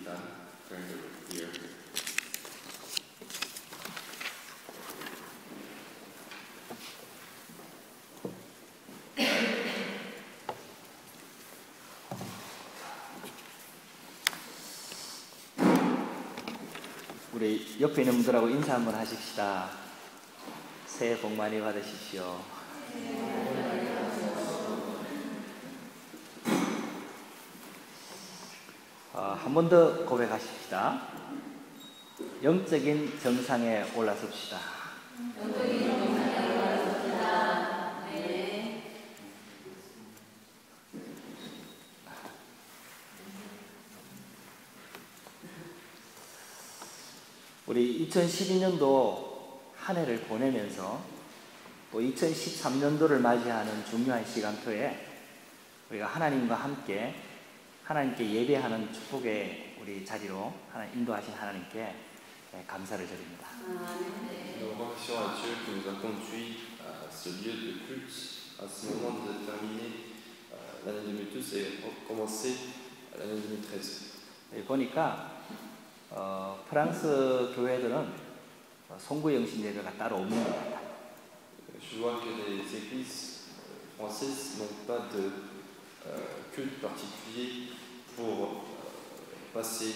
be done during the year. 우리 옆에 있는 분들하고 인사 한번 하십시다. 새해 복 많이 받으십시오. 한 번 더 고백하십시다. 영적인 정상에 올라섭시다. 영적인 정상에 올라섭시다. 네. 우리 2012년도 한 해를 보내면서 또 2013년도를 맞이하는 중요한 시간표에 우리가 하나님과 함께 하나님께 예배하는 축복의 우리 자리로 인도하신 하나님께 감사를 드립니다. Nous remercions à Dieu qui nous a conduits à ce lieu de culte, à ce moment de terminer l'année 2012 et recommencer l'année 2013. 보니까 프랑스 교회들은 송구 영신 예배가 따로 없는 것 같아요. Je vois que les églises françaises n'ont pas de culte particulier pour passer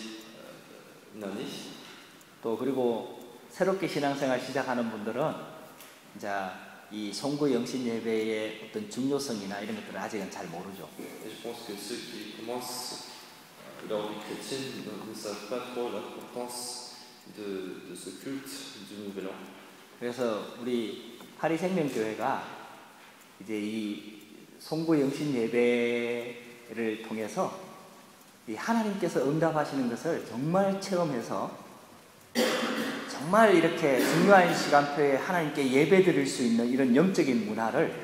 une année. 또 그리고 새롭게 신앙생활 시작하는 분들은 이제 이 송구 영신 예배의 어떤 중요성이나 이런 것들을 아직은 잘 모르죠. Et je pense que ceux qui commencent leur vie chrétienne ne savent pas trop l'importance de ce culte du Nouvel An. 그래서 우리 하리생명교회가 이제 이 송구 영신 예배를 통해서 이 하나님께서 응답하시는 것을 정말 체험해서 정말 이렇게 중요한 시간표에 하나님께 예배드릴 수 있는 이런 영적인 문화를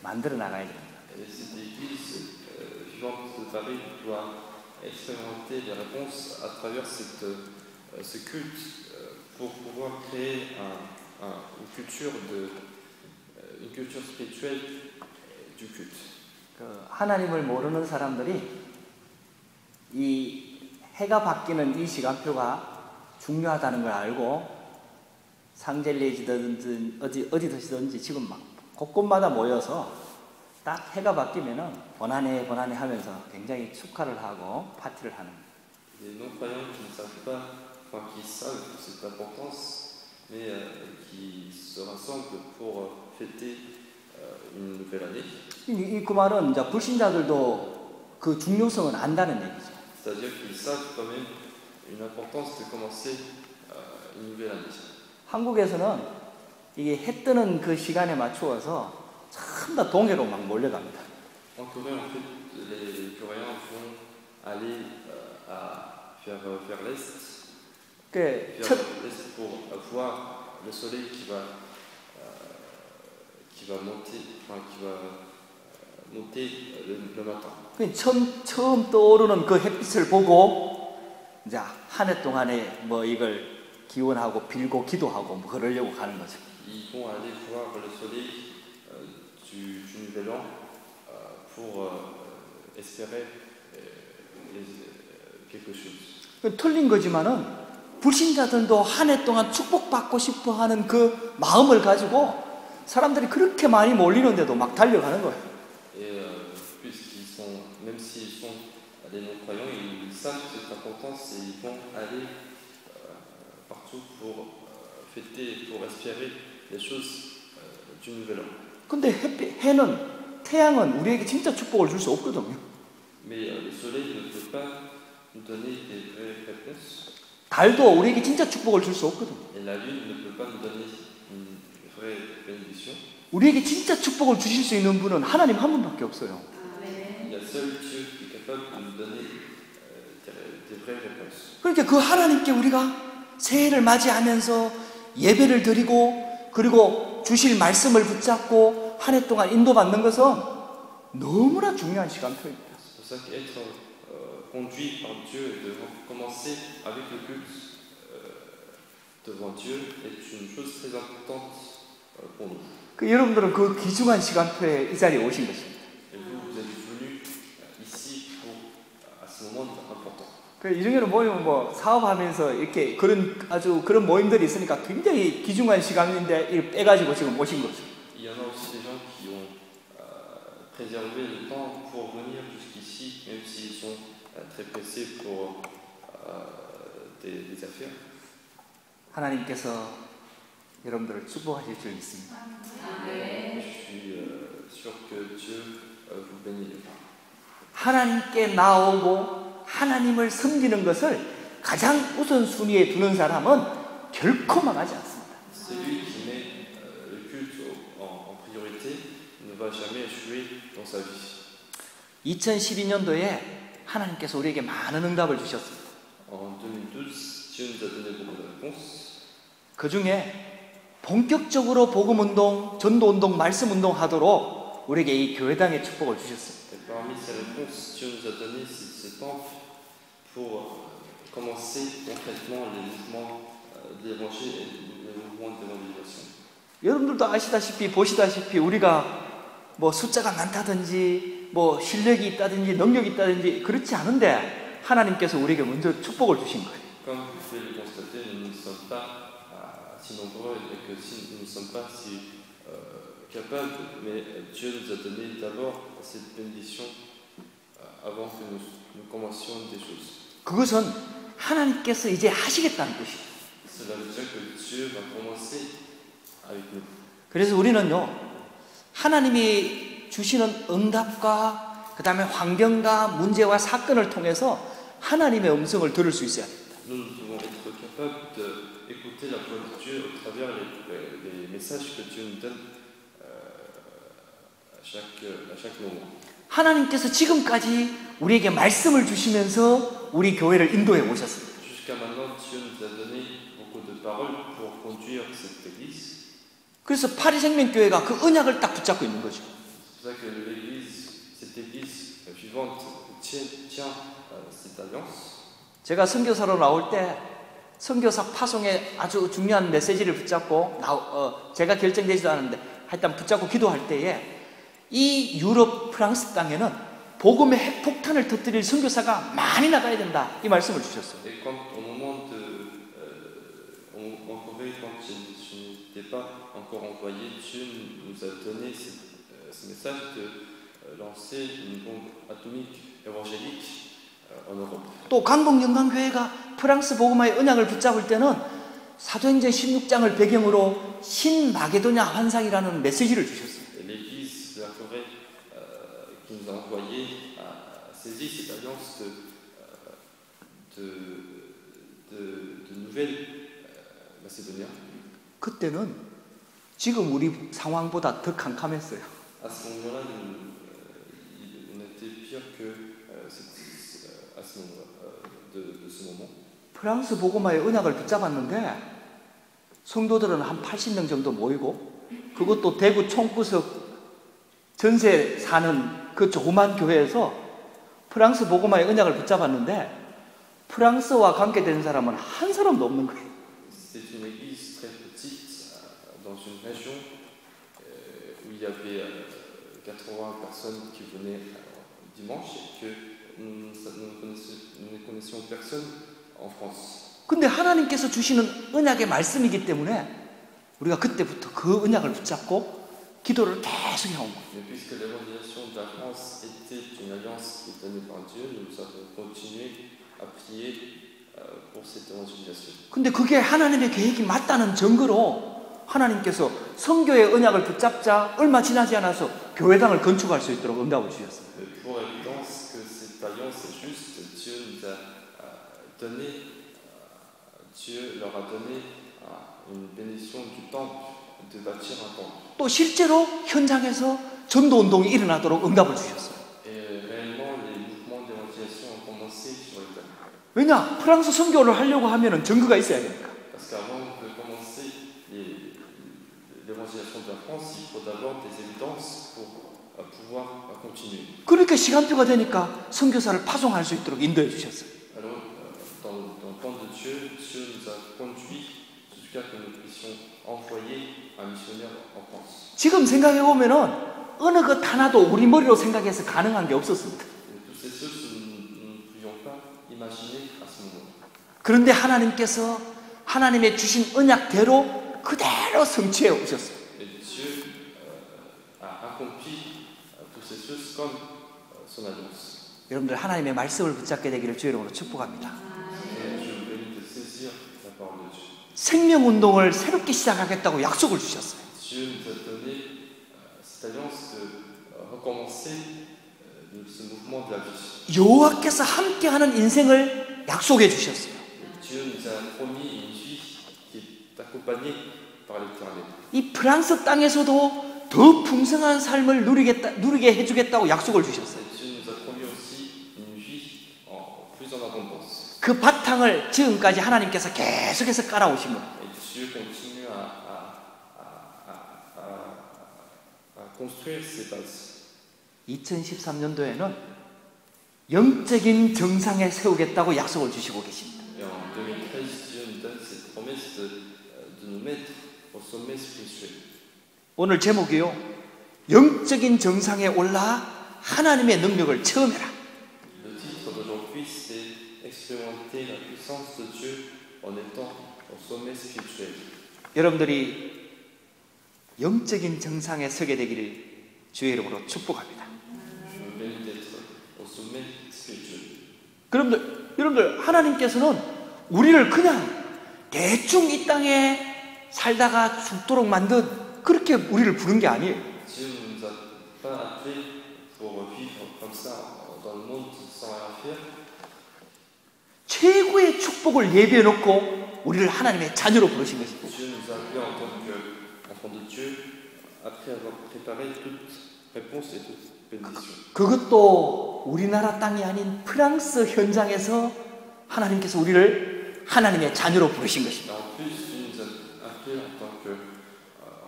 만들어 나가야 됩니다. Cette église vivante de Paris doit expérimenter les réponses à travers ce culte pour pouvoir créer une culture spirituelle du culte. 하나님을 모르는 사람들이 이 해가 바뀌는 이 시간표가 중요하다는 걸 알고 상젤리지든지 어디든지 지금 막 곳곳마다 모여서 딱 해가 바뀌면은 bonane 하면서 굉장히 축하를 하고 파티를 하는. Les non-croyants qui ne savent pas, enfin qui savent cette importance, mais qui se rassemblent pour fêter une nouvelle année. 그 말은 이제 불신자들도 그 중요성을 안다는 얘기죠. C'est-à-dire qu'ils savent quand même une importance de commencer une nouvelle année. 한국에서는 이게 해 뜨는 그 시간에 맞추어서 전부 동해로 막 몰려갑니다. En Corée, en fait, les Coréens vont aller vers l'est, pour voir le soleil qui va monter, enfin monter le matin. 처음 떠오르는 그 햇빛을 보고 이제 한 해 동안에 뭐 이걸 기원하고 빌고 기도하고 뭐 그러려고 가는 거죠. Ils vont aller voir le soleil du Nouvel An pour espérer quelque chose. 틀린 거지만은 불신자들도 한 해 동안 축복받고 싶어 하는 그 마음을 가지고 사람들이 그렇게 많이 몰리는데도 막 달려가는 거예요. Et puisqu'ils sont, même s'ils sont des non-croyants, ils savent cette importance et ils vont aller partout pour fêter, pour espérer les choses du Nouvel An. 근데 태양은 우리에게 진짜 축복을 줄 수 없거든요. Mais le soleil ne peut pas nous donner des vraies réponses. 달도 우리에게 진짜 축복을 줄 수 없거든요. Et la lune ne peut pas nous donner une vraie bénédiction. 우리에게 진짜 축복을 주실 수 있는 분은 하나님 한 분밖에 없어요. Il y a seul Dieu qui est capable de nous donner des vraies réponses. 그러니까 그 하나님께 우리가 새해를 맞이하면서 예배를 드리고 그리고 주실 말씀을 붙잡고 한 해 동안 인도받는 것은 너무나 중요한 시간표입니다. C'est pour ça qu'être conduit par Dieu et de commencer avec le culte devant Dieu est une chose très importante pour nous. 여러분들은 그 귀중한 시간표에 이 자리에 오신 것입니다. Et vous êtes venus ici à ce moment important. 그 이중에는 모이면 뭐 사업하면서 이렇게 그런 모임들이 있으니까 굉장히 귀중한 시간인데 이걸 빼가지고 지금 오신 거죠. Il y en a aussi des gens qui ont préservé le temps pour venir jusqu'ici, même s'ils sont très pressés pour des affaires. 하나님께서 여러분들을 축복하실 줄 믿습니다. Je suis sûr que Dieu vous bénira. 하나님께 나오고 하나님을 섬기는 것을 가장 우선순위에 두는 사람은 결코 망하지 않습니다. Celui qui met le culte en priorité ne va jamais échouer dans sa vie. 2012년도에 하나님께서 우리에게 많은 응답을 주셨습니다. En 2012, Dieu nous a donné beaucoup de réponses. 그 중에 본격적으로 복음운동, 전도운동, 말씀운동 하도록 우리에게 이 교회당의 축복을 주셨습니다. Et parmi ces réponses, Dieu nous a donné ce temps pour commencer concrètement les mouvements d'évangile et les mouvements d'évangélisation. 여러분들도 아시다시피 보시다시피 우리가 뭐 숫자가 많다든지 뭐 실력이 있다든지 능력이 있다든지 그렇지 않은데 하나님께서 우리에게 먼저 축복을 주신 거예요. Comme vous pouvez le constater, nous ne sommes pas si nombreux et que nous ne sommes pas si capables, mais Dieu nous a donné d'abord cette bénédiction avant que nous commencions des choses. 그것은 하나님께서 이제 하시겠다는 뜻이에요. Cela veut dire que Dieu va commencer avec nous. 그래서 우리는요, 하나님이 주시는 응답과 그 다음에 환경과 문제와 사건을 통해서 하나님의 음성을 들을 수 있어야 됩니다. Nous devons être capables d'écouter la voix de Dieu au travers les messages que Dieu nous donne à chaque moment. 하나님께서 지금까지 우리에게 말씀을 주시면서 우리 교회를 인도해 오셨습니다. Jusqu'à maintenant, Dieu nous a donné beaucoup de paroles pour conduire cette église. 그래서 파리생명교회가 그 언약을 딱 붙잡고 있는 거죠. C'est pour ça que l'église, cette église vivante tient cette alliance. 제가 선교사로 나올 때 선교사 파송에 아주 중요한 메시지를 붙잡고 제가 결정되지도 않았는데 하여튼 붙잡고 기도할 때에 이 유럽 프랑스 땅에는 복음의 핵폭탄을 터뜨릴 선교사가 많이 나가야 된다 이 말씀을 주셨어요. Et quand au moment en Corée, quand je n'étais pas encore envoyé, Dieu nous a donné ce message de lancer une bombe atomique évangélique en Europe. 또 강북영광교회가 프랑스 복음화의 언약을 붙잡을 때는 사도행전 16장을 배경으로 신마게도냐 환상이라는 메시지를 주셨어요. L'église de la Corée qui nous a envoyé a saisi cette alliance de nouvelles Macédoniens. 그때는 지금 우리 상황보다 더 캄캄했어요. À ce moment-là, on était pire que à ce moment de ce moment. 프랑스 복음화의 언약을 붙잡았는데 성도들은 한 80명 정도 모이고 그것도 대구 총구석 전세 사는 그 조그만 교회에서 프랑스 복음화의 언약을 붙잡았는데 프랑스와 관계된 사람은 한 사람도 없는 거예요. C'était une église très petite dans une région où il y avait 80 personnes qui venaient dimanche et que nous ne connaissions personne en France. 근데 하나님께서 주시는 언약의 말씀이기 때문에 우리가 그때부터 그 언약을 붙잡고 기도를 계속 해온 거예요. Mais puisque l'évangélisation de la France était une alliance qui est donnée par Dieu, nous avons continué à prier pour cette évangélisation. 근데 그게 하나님의 계획이 맞다는 증거로 하나님께서 성교의 언약을 붙잡자 얼마 지나지 않아서 교회당을 건축할 수 있도록 응답을 주셨어요. Pour évidence que cette alliance est juste, Dieu nous a donné, Dieu leur a donné une bénédiction du temple, de bâtir un temple. 또 실제로 현장에서 전도 운동이 일어나도록 응답을 주셨어요. Et réellement, les mouvements d'évangélisation ont commencé sur le terrain. 왜냐? 프랑스 선교를 하려고 하면은 증거가 있어야 되니까. Parce qu'avant de commencer l'évangélisation de la France, il faut d'abord des évidences pour pouvoir continuer. 그렇게 시간표가 되니까 선교사를 파송할 수 있도록 인도해 주셨어요. Alors, dans le plan de Dieu, Dieu nous a conduits jusqu'à ce que nous puissions envoyer un missionnaire en France. 지금 생각해 보면은 어느 것 하나도 우리 머리로 생각해서 가능한 게 없었습니다. Et toutes ces choses, nous ne pouvions pas imaginer imaginer à ce moment. 그런데 하나님께서 하나님의 주신 언약대로 그대로 성취해 오셨어요. Et Dieu a accompli toutes ces choses comme son annonce. 여러분들 하나님의 말씀을 붙잡게 되기를 주의 이름으로 축복합니다. Et Dieu vous bénit de saisir la parole de Dieu. 생명운동을 새롭게 시작하겠다고 약속을 주셨어요. Dieu nous a donné cette alliance de recommencer ce mouvement de la vie. 여호와께서 함께하는 인생을 약속해 주셨어요. Dieu nous a promis une vie qui est accompagnée par l'Éternel. 이 프랑스 땅에서도 더 풍성한 삶을 누리게 해주겠다고 약속을 주셨어요. Et Dieu nous a promis aussi une vie plus en abondance. 그 바탕을 지금까지 하나님께서 계속해서 깔아오신 거예요. Et Dieu continue à construire ces bases. 2013년도에는 영적인 정상에 세우겠다고 약속을 주시고 계십니다. Et en 2013, Dieu nous donne cette promesse de nous mettre au sommet spirituel. 오늘 제목이요. 영적인 정상에 올라 하나님의 능력을 체험해라. Le titre d'aujourd'hui, c'est expérimenter la puissance de Dieu en étant au sommet spirituel. 여러분들이 영적인 정상에 서게 되기를 주의 이름으로 축복합니다. Je me bénis d'être au sommet spirituel. 여러분들 하나님께서는 우리를 그냥 대충 이 땅에 살다가 죽도록 만든 그렇게 우리를 부른 게 아니에요. Dieu ne nous a pas appelés pour vivre comme ça dans le monde sans rien faire. 최고의 축복을 예비해 놓고 우리를 하나님의 자녀로 부르신 것입니다. Dieu nous a appelés en tant qu'enfants de Dieu après avoir préparé toute réponse et toute bénédiction. 그것도 우리나라 땅이 아닌 프랑스 현장에서 하나님께서 우리를 하나님의 자녀로 부르신 것입니다. En plus, Dieu nous a appelés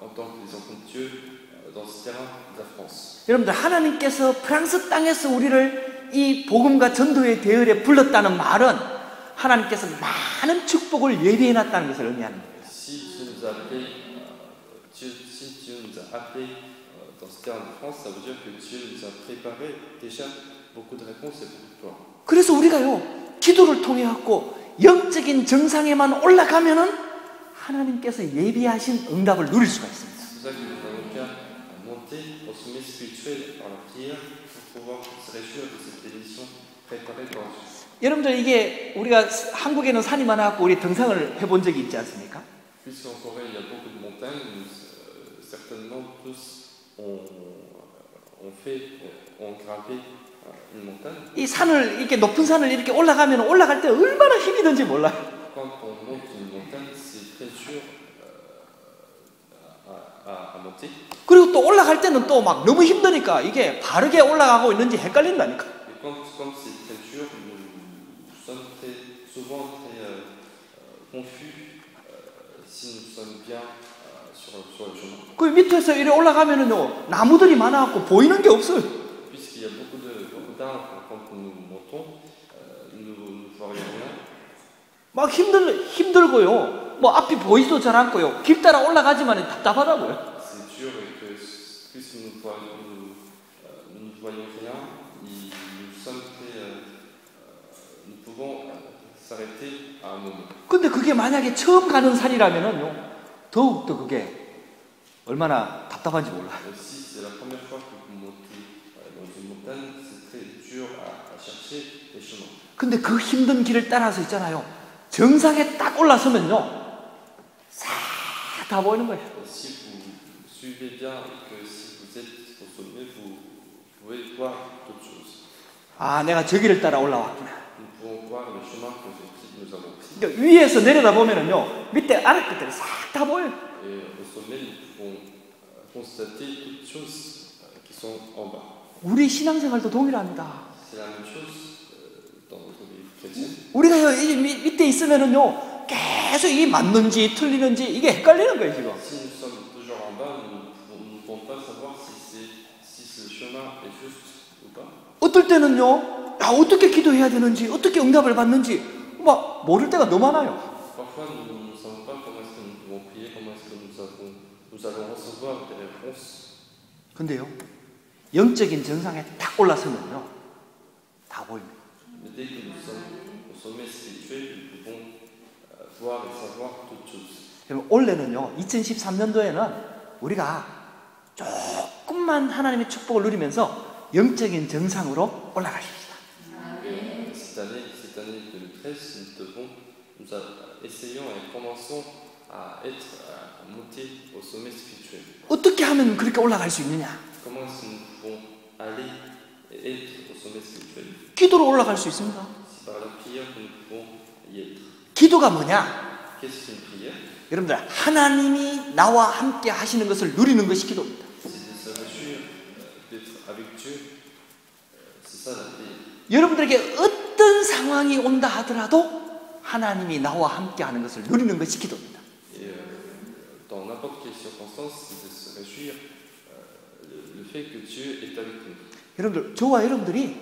en tant que des enfants de Dieu dans ce terrain de la France. 여러분들 하나님께서 프랑스 땅에서 우리를 이 복음과 전도의 대열에 불렀다는 말은 하나님께서 많은 축복을 예비해 놨다는 것을 의미하는 거예요. Si Dieu nous a appelés, si Dieu nous a appelés dans ce terrain de France, ça veut dire que Dieu nous a préparé déjà beaucoup de réponses et beaucoup de plans. 그래서 우리가요 기도를 통해 갖고 영적인 정상에만 올라가면은 하나님께서 예비하신 응답을 누릴 수가 있습니다. C'est pour ça que nous avons qu'à monter au sommet spirituel par la prière pour pouvoir se réjouir de cette bénédiction préparée par Dieu. 여러분들 이게 우리가 한국에는 산이 많아갖고 우리 등산을 해본 적이 있지 않습니까? Puisqu'en Corée il y a beaucoup de montagnes, certainement tous ont grimpé une montagne. 이 산을 이렇게 높은 산을 이렇게 올라가면 올라갈 때 얼마나 힘이 든지 몰라요. Quand on monte une montagne, c'est très dur à monter. 그리고 또 올라갈 때는 또 막 너무 힘드니까 이게 바르게 올라가고 있는지 헷갈린다니까. Et comme c'est très dur, nous sommes souvent très confus si nous sommes bien sur le chemin. 그 밑에서 이렇게 올라가면은요 나무들이 많아갖고 보이는 게 없어요. Puisqu'il y a beaucoup d'arbres quand nous montons, nous ne voyons rien. 막 힘들고요. 뭐 앞이 보이지도 잘 않고요. 길 따라 올라가지만 답답하다고요. C'est dur et que puisque nous ne voyons rien, nous pouvons s'arrêter à un moment. 근데 그게 만약에 처음 가는 산이라면은요 더욱더 그게 얼마나 답답한지 몰라요. Si c'est la première fois que vous montez dans une montagne, c'est très dur à chercher les chemins. 근데 그 힘든 길을 따라서 있잖아요. 정상에 딱 올라서면요 싹 다 보이는 거예요. Si vous suivez bien et que si vous êtes au sommet, vous pouvez voir d'autres choses. 아, 내가 저 길을 따라 올라왔구나. Nous pouvons voir le chemin que nous avons pris. 그러니까 위에서 내려다 보면은요 밑에 아래 것들이 싹 다 보여요. Et au sommet, nous pouvons constater toutes choses qui sont en bas. 우리 신앙생활도 동일합니다. C'est la même chose dans notre vie chrétienne. 우리가 이 밑에 있으면은요 계속 이게 맞는지 틀리는지 이게 헷갈리는 거예요 지금. Si nous sommes toujours en bas, nous ne pouvons pas savoir si ce chemin est juste ou pas. 어떨 때는요 어떻게 기도해야 되는지 어떻게 응답을 받는지 막 모를 때가 너무 많아요. Parfois, nous ne savons pas comment est-ce que nous devons prier, comment est-ce que nous allons recevoir des réponses. 근데요 영적인 정상에 딱 올라서면요 다 보입니다. Mais dès que nous sommes au sommet spirituel, nous pouvons voir et savoir toutes choses. 여러분, 올해는요, 2013년도에는 우리가 조금만 하나님의 축복을 누리면서 영적인 정상으로 올라가십시다. Cette année 2013, essayons et commençons à monter au sommet spirituel. 어떻게 하면 그렇게 올라갈 수 있느냐? Comment est-ce que nous pouvons aller et être au sommet spirituel? 기도로 올라갈 수 있습니다. C'est par la prière que nous pouvons y être. 기도가 뭐냐? Qu'est-ce qu'une prière? 여러분들, 하나님이 나와 함께 하시는 것을 누리는 것이 기도입니다. C'est de se réjouir d'être avec Dieu. C'est ça la prière. 여러분들에게 어떤 상황이 온다 하더라도 하나님이 나와 함께 하는 것을 누리는 것이 기도입니다. Et dans n'importe quelle circonstance, c'est de se réjouir le fait que Dieu est avec nous. 여러분들, 저와 여러분들이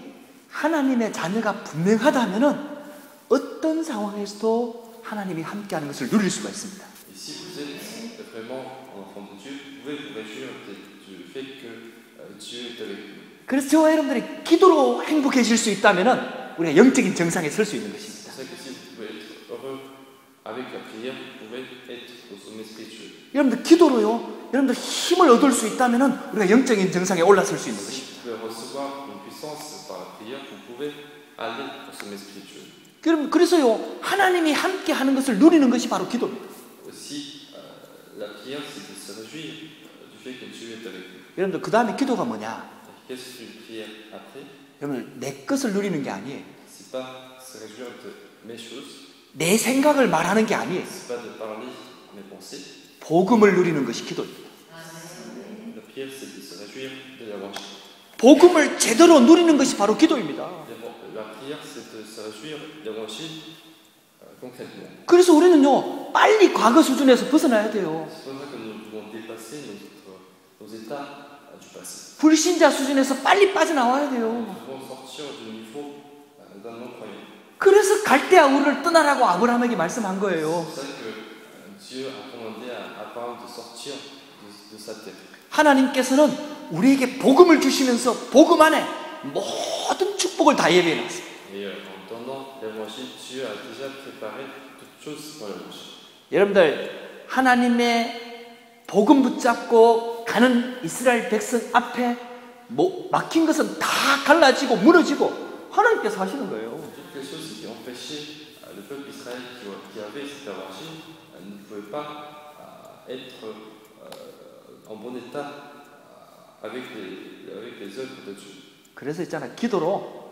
하나님의 자녀가 분명하다면은 어떤 상황에서도 하나님이 함께하는 것을 누릴 수가 있습니다. Et si vous êtes vraiment un enfant de Dieu, vous pouvez vous réjouir du fait que Dieu est avec nous. 그래서 저와 여러분들이 기도로 행복해질 수 있다면은 우리가 영적인 정상에 설 수 있는 것입니다. C'est ça que si vous pouvez être heureux avec la prière, vous pouvez être au sommet spirituel. 여러분들, 기도로요, 여러분들 힘을 얻을 수 있다면은 우리가 영적인 정상에 올라설 수 있는 Si 것입니다. vous pouvez recevoir une puissance par la prière, vous pouvez aller au sommet spirituel. 여러분, 그래서요, 하나님이 함께 하는 것을 누리는 것이 바로 기도입니다. Aussi, la prière, c'est de se réjouir du fait que Dieu est avec nous. 여러분들, 그 다음에 기도가 뭐냐? Qu'est-ce qu'une prière après? 여러분들, 내 것을 누리는 게 아니에요. C'est pas se réjouir de mes choses, 내 생각을 말하는 게 아니에요. c'est pas de parler mes pensées. 복음을 누리는 것이 기도입니다. La prière, c'est de se réjouir de l'évangile. 복음을 제대로 누리는 것이 바로 기도입니다. La prière, c'est de se réjouir de l'évangile concrètement. 그래서 우리는요, 빨리 과거 수준에서 벗어나야 돼요. C'est pour ça que nous devons dépasser nos états du passé. 불신자 수준에서 빨리 빠져나와야 돼요. Nous devons sortir du niveau d'un non-croyant. 그래서 갈대아 우르를 떠나라고 아브라함에게 말씀한 거예요. C'est pour ça que Dieu a commandé à Abraham de sortir de sa terre. 하나님께서는 우리에게 복음을 주시면서 복음 안에 모든 축복을 다 예비해 놨어요. Et en donnant l'évangile, Dieu a déjà préparé toutes choses pour l'évangile. 여러분들, 하나님의 복음 붙잡고 가는 이스라엘 백성 앞에 막힌 것은 다 갈라지고 무너지고 하나님께서 하시는 거예요. Toutes les choses qui empêchaient le peuple d'Israël qui avait cet évangile ne pouvait pas être en bon état avec les œuvres de Dieu. 그래서 있잖아요, 기도로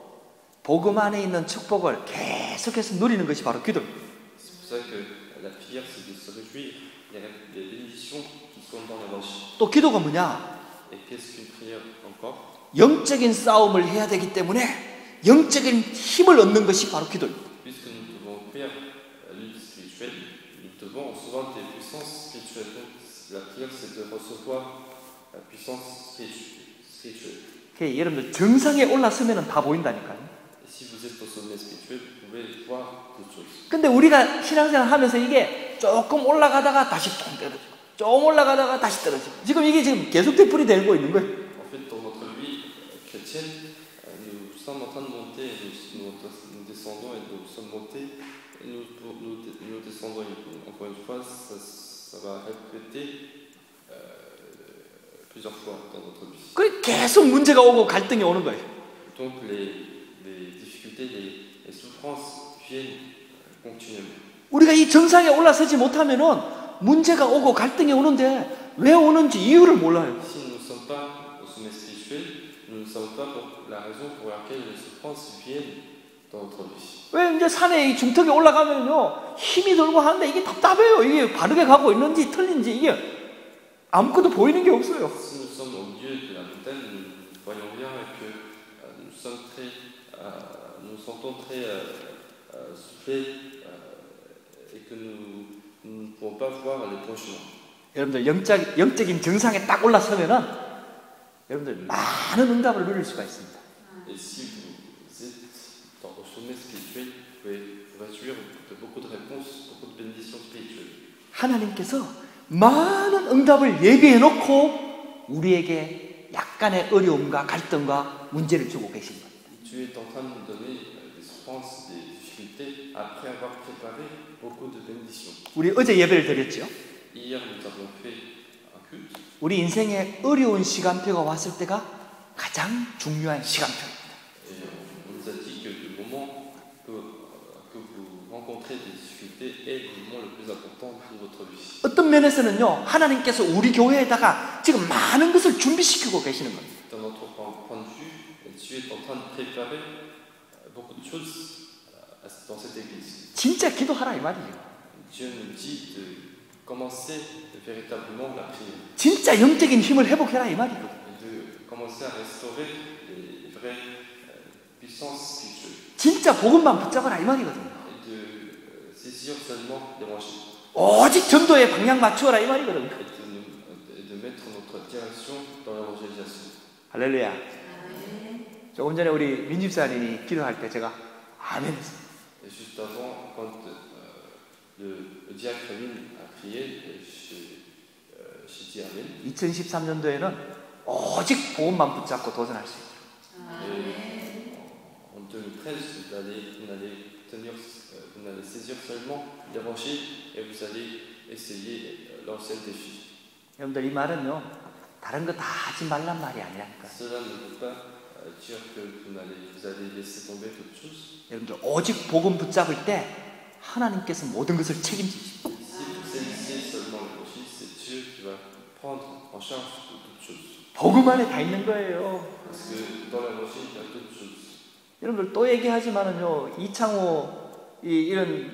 복음 안에 있는 축복을 계속해서 누리는 것이 바로 기도입니다. C'est pour ça que la prière, c'est de se réjouir des bénédictions qui sont dans l'évangile. 또 기도가 뭐냐? Et qu'est-ce qu'une prière encore? 영적인 싸움을 해야 되기 때문에 영적인 힘을 얻는 것이 바로 기도입니다. Puisque nous devons faire lutte spirituelle, nous devons recevoir des puissances spirituelles. Donc la prière, c'est de recevoir la puissance spirituelle. 여러분들, 정상에 올라서면 다 보인다니까요. Et si vous êtes au sommet spirituel, vous pouvez voir toutes choses. 근데 우리가 신앙생활 하면서 이게 조금 올라가다가 다시 좀 떨어지고, 좀 올라가다가 다시 떨어지고, 지금 이게 지금 계속 되풀이 되고 있는 거예요. En fait, dans notre vie chrétienne, nous sommes en train de monter, nous descendons et nous sommes montés, et nous descendons encore une fois, ça va répéter plusieurs fois dans notre vie. 그 계속 문제가 오고 갈등이 오는 거예요. Donc les difficultés, les souffrances viennent continuellement. 우리가 이 정상에 올라서지 못하면은 문제가 오고 갈등이 오는데 왜 오는지 이유를 몰라요. Si nous ne sommes pas au sommet spirituel, nous ne savons pas pour la raison pour laquelle les souffrances viennent dans notre vie. 왜 이제 산에 이 중턱에 올라가면요, 힘이 들고 하는데 이게 답답해요. 이게 바르게 가고 있는지 틀린지 이게 아무것도 보이는 게 없어요. Si nous sommes au milieu de la montagne, nous voyons bien que nous sentons très soufflés et que nous ne pouvons pas voir les points chemins. 여러분들, 영적인 정상에 딱 올라서면은 여러분들 많은 응답을 누릴 수가 있습니다. Et si vous êtes au sommet spirituel, vous pouvez vous réjouir de beaucoup de réponses, beaucoup de bénédictions spirituelles. 하나님께서 많은 응답을 예비해 놓고 우리에게 약간의 어려움과 갈등과 문제를 주고 계신 겁니다. Dieu est en train de nous donner des souffrances, des difficultés après avoir préparé beaucoup de bénédictions. 우리 어제 예배를 드렸죠. Hier, nous avons fait un culte. 우리 인생에 어려운 시간표가 왔을 때가 가장 중요한 시간표입니다. Et on nous a dit que le moment que vous rencontrez des difficultés est le moment le plus important de votre vie. 어떤 면에서는요, 하나님께서 우리 교회에다가 지금 많은 것을 준비시키고 계시는 겁니다. Dans notre point de vue, Dieu est en train de préparer beaucoup de choses dans cette église. 진짜 기도하라 이 말이에요. Dieu nous dit de commencer véritablement la prière. 진짜 영적인 힘을 회복해라 이 말이거든요. Et de commencer à restaurer les vraies puissances spirituelles. 진짜 복음만 붙잡아라 이 말이거든요. Et de saisir seulement l'évangile. 오직 전도에 방향 맞추어라 이 말이거든요. Et de mettre notre direction dans l'évangélisation. 할렐루야. 조금 전에 우리 민집사님이 기도할 때 제가 아멘 했어요. Et juste avant, quand le diacre Amine a prié, j'ai dit Amen. 2013년도에는 오직 복음만 붙잡고 도전할 수 있어요. Et en 2013, vous allez saisir seulement l'évangile et vous allez essayer l'ancien défi. 여러분들 이 말은요, 다른 거 다 하지 말란 말이 아니라니까요. Cela ne veut pas dire que vous allez laisser tomber toute chose. 여러분들 오직 복음 붙잡을 때 하나님께서 모든 것을 책임지십니다. Si vous saisissez seulement l'évangile, c'est Dieu qui va prendre en charge de toutes choses. 복음 안에 다 있는 거예요. Parce que dans l'évangile, il y a toutes choses. 여러분들 또 얘기하지만은요, 이창호 이런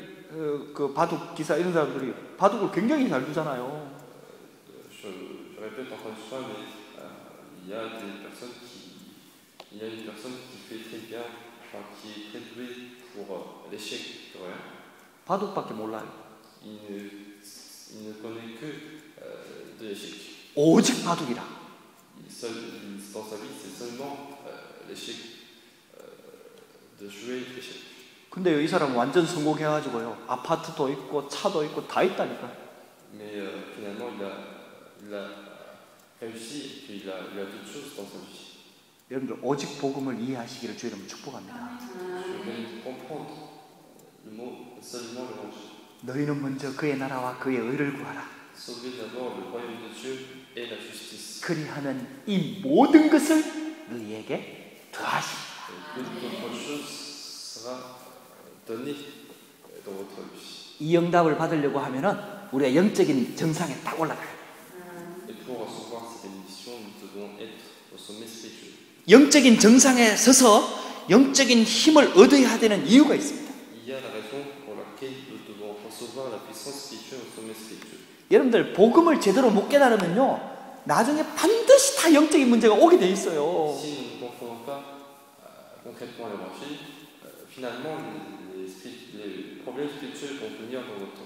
그 바둑 기사 이런 사람들이 바둑을 굉장히 잘 두잖아요. Je répète encore une fois, mais il y a une personne qui fait très bien, enfin, qui est très douée pour l'échec coréen. 바둑밖에 몰라요. Il ne connaît que de l'échec. 오직 바둑이라. Dans sa vie, c'est seulement l'échec, de jouer l'échec. 근데요, 이 사람은 완전 성공해가지고요, 아파트도 있고 차도 있고 다 있다니까. Mais finalement, il a réussi et il a d'autres choses dans sa vie. 여러분들 오직 복음을 이해하시기를 주의 이름으로 축복합니다. Je vais comprendre le mot seulement l'évangile. 너희는 먼저 그의 나라와 그의 의를 구하라. Sauver d'abord le royaume de Dieu et la justice. 그리하면 이 모든 것을 너희에게 더하시리라. Toute autre chose sera donnée dans votre vie. 이 응답을 받으려고 하면은 우리가 영적인 정상에 딱 올라가요. Et pour recevoir ces bénédictions, nous devons être au sommet spirituel. 영적인 정상에 서서 영적인 힘을 얻어야 되는 이유가 있습니다. Il y a la raison pour laquelle nous devons recevoir la puissance spirituelle au sommet spirituel. 여러분들 복음을 제대로 못 깨달으면요, 나중에 반드시 다 영적인 문제가 오게 돼 있어요. Si nous ne comprenons pas concrètement l'évangile, finalement les problèmes spirituels vont venir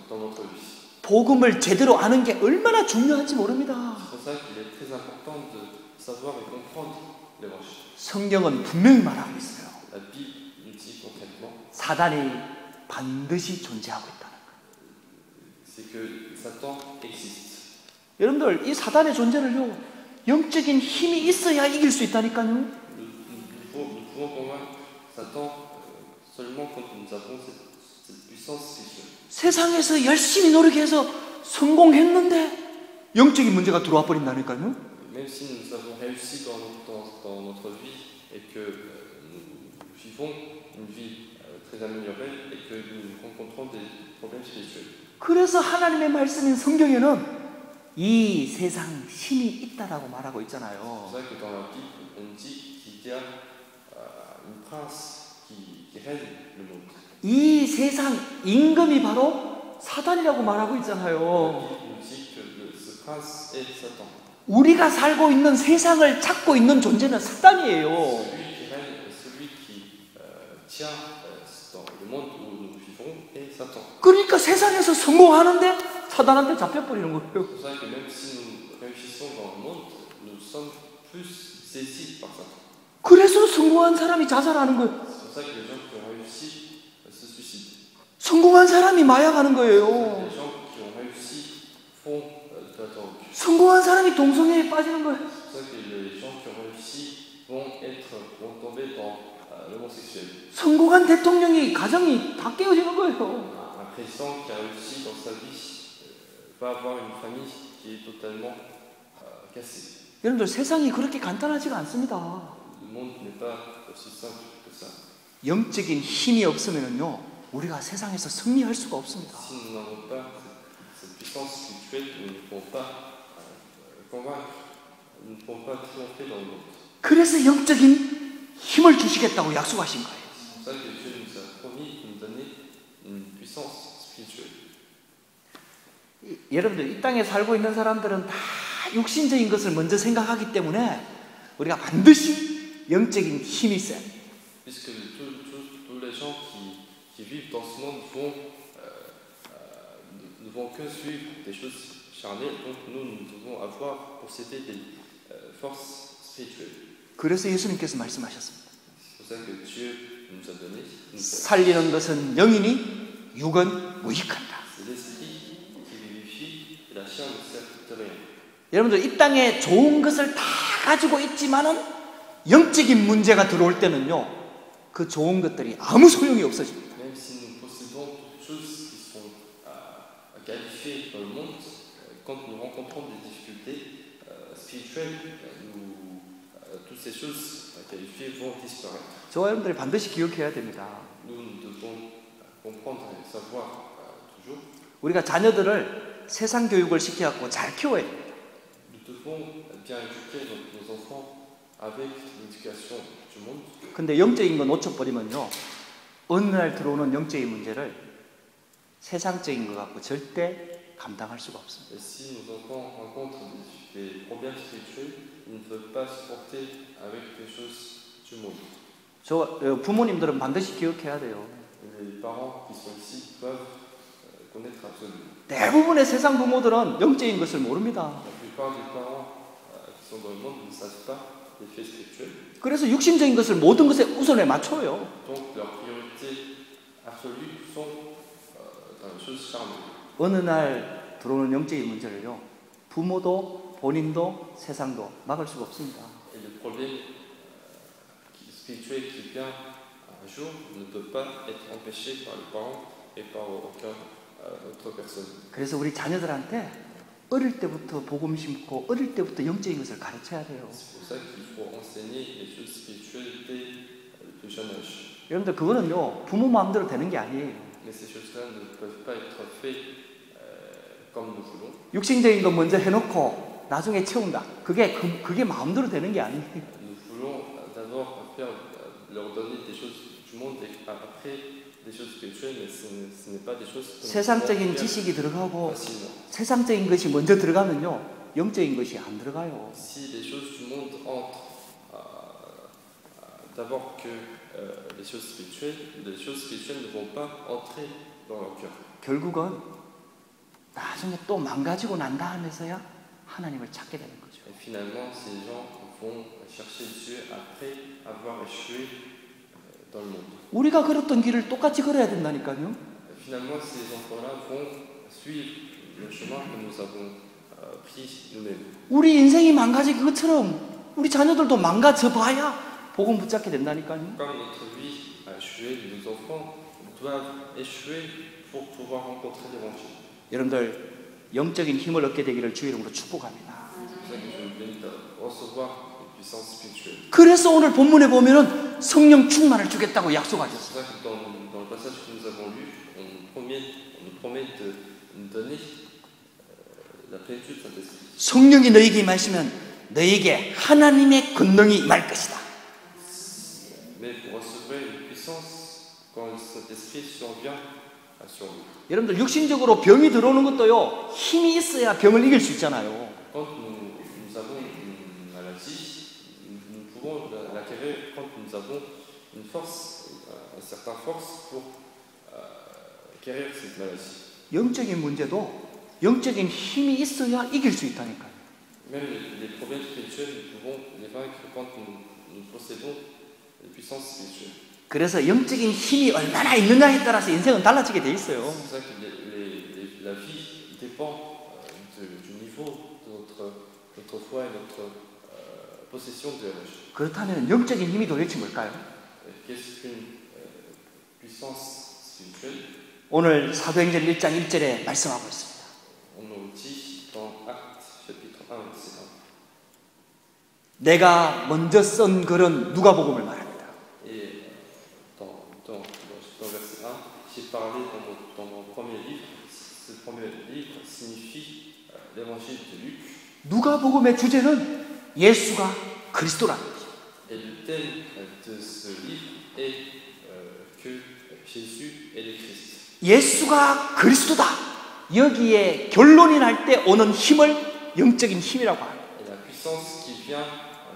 dans notre vie. 복음을 제대로 아는 게 얼마나 중요한지 모릅니다. C'est pour ça qu'il est très important de savoir et comprendre l'évangile. 성경은 분명히 말하고 있어요. La Bible nous dit concrètement, 사단이 반드시 존재하고 있다는 거예요. c'est que Satan existe. 여러분들 이 사단의 존재를요, 영적인 힘이 있어야 이길 수 있다니까요. Nous pouvons convaincre Satan seulement quand nous avons cette puissance spirituelle. 세상에서 열심히 노력해서 성공했는데 영적인 문제가 들어와 버린다니까요. Même si nous avons réussi dans notre vie et que nous vivons une vie très améliorée et que nous rencontrons des problèmes spirituels. 그래서 하나님의 말씀인 성경에는 이 세상 힘이 있다라고 말하고 있잖아요. C'est pour ça que dans la Bible, on dit qu'il y a une prince qui règne le monde. 이 세상 임금이 바로 사단이라고 말하고 있잖아요. La Bible nous dit que ce prince est Satan. 우리가 살고 있는 세상을 잡고 있는 존재는 사단이에요. Celui qui règne, celui qui tient dans le monde où nous vivons est Satan. 그러니까 세상에서 성공하는데 사단한테 잡혀버리는 거예요. C'est pour ça que même si nous réussissons dans le monde, nous sommes plus saisis par Satan. 그래서 성공한 사람이 자살하는 거예요. C'est pour ça que les gens qui ont réussi se suicident. 성공한 사람이 마약하는 Les 거예요. gens qui ont réussi font de la drogue. 성공한 사람이 동성애에 빠지는 거예요. C'est pour ça que les gens qui ont réussi vont tomber dans l'homosexuel. 성공한 대통령이 가정이 다 깨어지는 거예요. Un président qui a réussi dans sa vie va avoir une famille qui est totalement cassée. 여러분들 세상이 그렇게 간단하지가 않습니다. Le monde n'est pas aussi simple que ça. 영적인 힘이 없으면요 우리가 세상에서 승리할 수가 없습니다. Si nous n'avons pas cette puissance spirituelle, nous ne pouvons pas convaincre, nous ne pouvons pas triompher dans le monde. 그래서 영적인 힘을 주시겠다고 약속하신 거예요. C'est pour ça que Dieu nous a promis de nous donner une puissance spirituelle. 여러분들 이 땅에 살고 있는 사람들은 다 육신적인 것을 먼저 생각하기 때문에 우리가 반드시 영적인 힘이 있어야 돼요. Puisque tous les gens qui vivent dans ce monde ne vont que suivre des choses charnelles, donc nous devons posséder des forces spirituelles. 그래서 예수님께서 말씀하셨습니다. C'est pour ça que Dieu nous a donné. 살리는 것은 영이니 육은 무익한다. C'est l'esprit qui vivifie et la chair ne sert de rien. 여러분들 이 땅에 좋은 것을 다 가지고 있지만은 영적인 문제가 들어올 때는요 그 좋은 것들이 아무 소용이 없어집니다. Même si nous possédons toutes choses qui sont qualifiées dans le monde, quand nous rencontrons des difficultés spirituelles, toutes ces choses qualifiées vont disparaître. 저와 여러분들이 반드시 기억해야 됩니다. Nous devons comprendre et savoir toujours. 우리가 자녀들을 세상 교육을 시켜갖고 잘 키워야 됩니다. Nous devons bien éduquer nos enfants avec l'éducation du monde. 근데 영적인 거 놓쳐버리면요 어느 날 들어오는 영적인 문제를 세상적인 거 갖고 절대 감당할 수가 없습니다. Et si nos enfants rencontrent des problèmes spirituels, ils ne peuvent pas supporter avec des choses du monde. 저 부모님들은 반드시 기억해야 돼요. Les parents qui sont ici doivent connaître absolument. 대부분의 세상 부모들은 영적인 것을 모릅니다. La plupart des parents qui sont dans le monde ne savent pas les faits spirituels. 그래서 육신적인 것을 모든 것에 우선에 맞춰요. Donc leurs priorités absolues sont dans les choses charnelles. 어느 날 들어오는 영적인 문제를요 부모도 본인도 세상도 막을 수가 없습니다. Et le problème spirituel qui vient un jour ne peut pas être empêché par les parents et par aucune autre personne. 그래서 우리 자녀들한테 어릴 때부터 복음 심고 어릴 때부터 영적인 것을 가르쳐야 돼요. C'est pour ça qu'il faut enseigner les choses spirituelles dès le plus jeune âge. 여러분들 그거는요 부모 마음대로 되는 게 아니에요. Mais ces choses-là ne peuvent pas être faites comme nous voulons. 육신적인 거 먼저 해놓고 나중에 채운다. 그게 마음대로 되는 게 아니에요. Nous voulons d'abord leur donner des choses du monde et après des choses spirituelles, mais ce n'est pas des choses que 세상적인 지식이 들어가고 facilement. 세상적인 것이 먼저 들어가면요 영적인 것이 안 들어가요. Si les choses du monde entrent d'abord que les choses spirituelles ne vont pas entrer dans leur cœur. 결국은 나중에 또 망가지고 난 다음에서야 하나님을 찾게 되는 거죠. Et finalement, ces gens vont chercher Dieu après avoir échoué dans le monde. 우리가 걸었던 길을 똑같이 걸어야 된다니까요. Finalement, ces enfants-là vont suivre le chemin que nous avons pris nous-mêmes. 우리 인생이 망가진 것처럼 우리 자녀들도 망가져 봐야 복음 붙잡게 된다니까요. Comme notre vie a échoué, nos enfants doivent échouer pour pouvoir rencontrer l'Évangile. 여러분들 영적인 힘을 얻게 되기를 주의 이름으로 축복합니다. C'est pour ça que je viens de recevoir une puissance spirituelle. 그래서 오늘 본문에 보면은 성령 충만을 주겠다고 약속하셨어요. C'est pour ça que dans le passage que nous avons lu, on nous promet de nous donner la plénitude de Saint-Esprit. 성령이 너에게 임하시면 너에게 하나님의 권능이 임할 것이다. Mais pour recevoir une puissance, quand le Saint-Esprit survient sur nous. 여러분들 육신적으로 병이 들어오는 것도요 힘이 있어야 병을 이길 수 있잖아요. Quand nous avons une maladie, nous pouvons l'acquérir quand nous avons une force, une certaine force pour guérir cette maladie. 영적인 문제도 영적인 힘이 있어야 이길 수 있다니까요. Même les problèmes spirituels, nous pouvons les vaincre quand nous possédons les puissances spirituelles. 그래서 영적인 힘이 얼마나 있느냐에 따라서 인생은 달라지게 돼 있어요. C'est pour ça que la vie dépend du niveau de notre foi et notre possession de la vie. 그렇다면 영적인 힘이 도대체 뭘까요? qu'est-ce qu'une puissance spirituelle? 오늘 사도행전 1장 1절에 말씀하고 있습니다. On nous dit dans Actes chapitre 1 verset 1. 내가 먼저 쓴 글은 누가복음을 말합니다. Et dans verset 1, j'ai parlé dans mon premier livre. Ce premier livre signifie l'évangile de Luc. 누가복음의 주제는 예수가 그리스도라는 거죠. Et le thème de ce livre est que Jésus est le Christ. 예수가 그리스도다. 여기에 결론이 날 때 오는 힘을 영적인 힘이라고 합니다. Et la puissance qui vient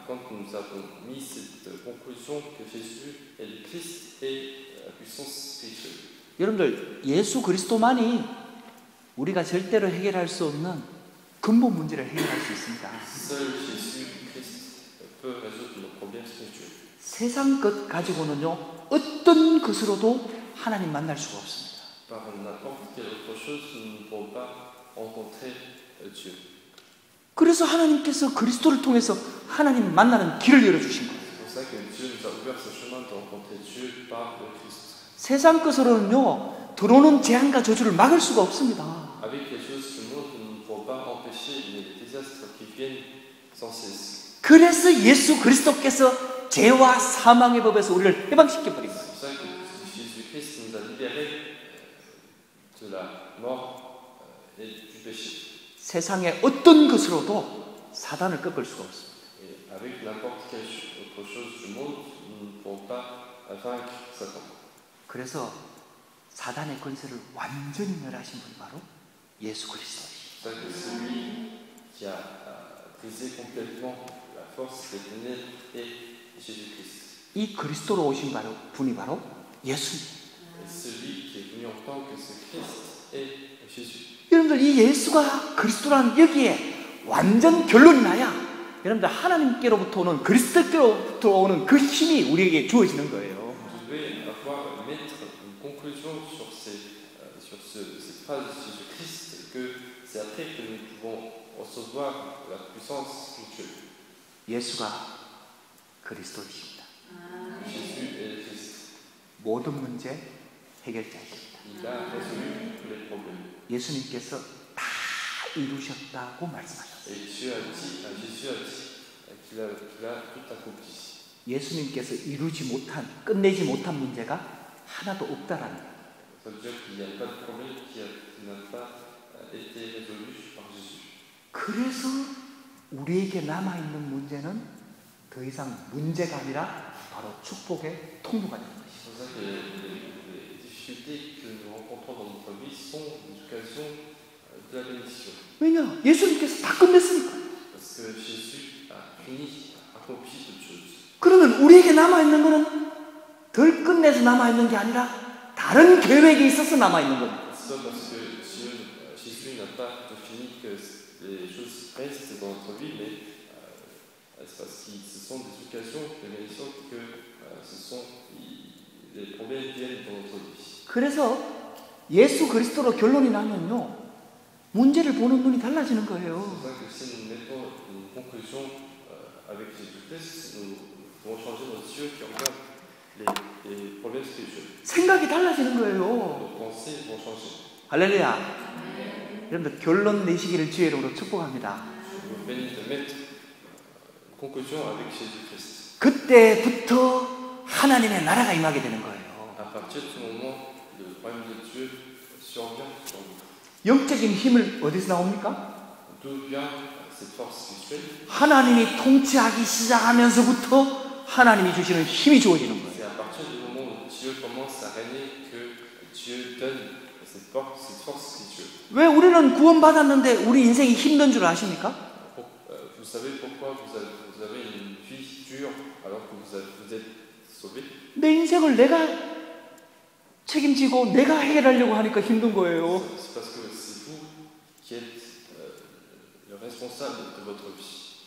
quand nous avons mis cette conclusion que Jésus est le Christ est la puissance spirituelle. 여러분들 예수 그리스도만이 우리가 절대로 해결할 수 없는 근본 문제를 해결할 수 있습니다. Seul Jésus Christ peut résoudre nos problèmes spirituels. 세상 것 가지고는요 어떤 것으로도 하나님 만날 수가 없습니다. Par n'importe quelle autre chose, nous ne pourrons pas rencontrer Dieu. 그래서 하나님께서 그리스도를 통해서 하나님 만나는 길을 열어주신 거예요. C'est pour ça que Dieu nous a ouvert ce chemin de rencontrer Dieu par le Christ. 세상 것으로는요 들어오는 재앙과 저주를 막을 수가 없습니다. Avec les choses du monde, nous ne pourrons pas empêcher les désastres qui viennent sans cesse. 그래서 예수 그리스도께서 죄와 사망의 법에서 우리를 해방시켜 버린 거예요. C'est pour ça que Jésus-Christ nous a libérés de la mort et du péché. 세상의 어떤 것으로도 사단을 꺾을 수가 없습니다. Et avec n'importe quelle autre chose du monde, nous ne pourrons pas vaincre Satan. 그래서 사단의 권세를 완전히 멸하신 분이 바로 예수 그리스도이시죠. C'est ça que celui qui a brisé complètement la force des ténèbres est Jésus-Christ. 이 그리스도로 오신 분이 바로 예수입니다. Et celui qui est venu en tant que ce Christ est Jésus. 여러분들 이 예수가 그리스도라는 여기에 완전 결론이 나야 여러분들 하나님께로부터 오는 그리스도께로부터 오는 그 힘이 우리에게 주어지는 거예요. Vous devez avoir mettre une conclusion sur cette phrase de Jésus-Christ que c'est après que nous pouvons recevoir la puissance spirituelle. 예수가 그리스도이십니다. Jésus est le Christ. 모든 문제 해결자이십니다. Il a résolu tous les problèmes. 예수님께서 다 이루셨다고 말씀하셨어요. Et Jésus a dit qu'il a tout accompli. 예수님께서 이루지 못한, 끝내지 못한 문제가 하나도 없다라는 거예요. Ça veut dire qu'il n'y a pas de problème qui n'a pas été résolu par Jésus. 그래서 우리에게 남아있는 문제는 더 이상 문제가 아니라 바로 축복의 통로가 되는 것이죠. C'est pour ça que les difficultés que nous rencontrons dans notre vie sont une occasion de la bénédiction. 왜냐? 예수님께서 다 끝냈으니까. Parce que Jésus a fini, a accompli toute chose. 그러면 우리에게 남아있는 것은 덜 끝내서 남아있는 게 아니라 다른 계획이 있어서 남아있는 겁니다. C'est pas parce que Jésus n'a pas fini que les choses restent dans notre vie, mais c'est parce que ce sont des occasions de bénédiction que les problèmes viennent dans notre vie. 그래서 예수 그리스도로 결론이 나면요 문제를 보는 눈이 달라지는 거예요. C'est pour ça que si nous mettons une conclusion avec Jésus-Christ, nous pouvons changer nos yeux qui regardent les problèmes spirituels. 생각이 달라지는 거예요. Nos pensées vont changer. 할렐루야. 여러분들 결론 내시기를 주의 이름으로 축복합니다. Je vous bénis de mettre une conclusion avec Jésus-Christ. 그때부터 하나님의 나라가 임하게 되는 거예요. À partir de ce moment, le royaume de Dieu survient sur nous. 영적인 힘을 어디서 나옵니까? D'où vient cette force spirituelle? 하나님이 통치하기 시작하면서부터 하나님이 주시는 힘이 주어지는 거예요. C'est à partir du moment où Dieu commence à régner que Dieu donne cette force spirituelle. 왜 우리는 구원받았는데 우리 인생이 힘든 줄 아십니까? Vous savez pourquoi vous avez une vie dure alors que vous êtes sauvé? 내 인생을 내가 책임지고 내가 해결하려고 하니까 힘든 거예요. C'est parce que c'est vous qui êtes le responsable de votre vie.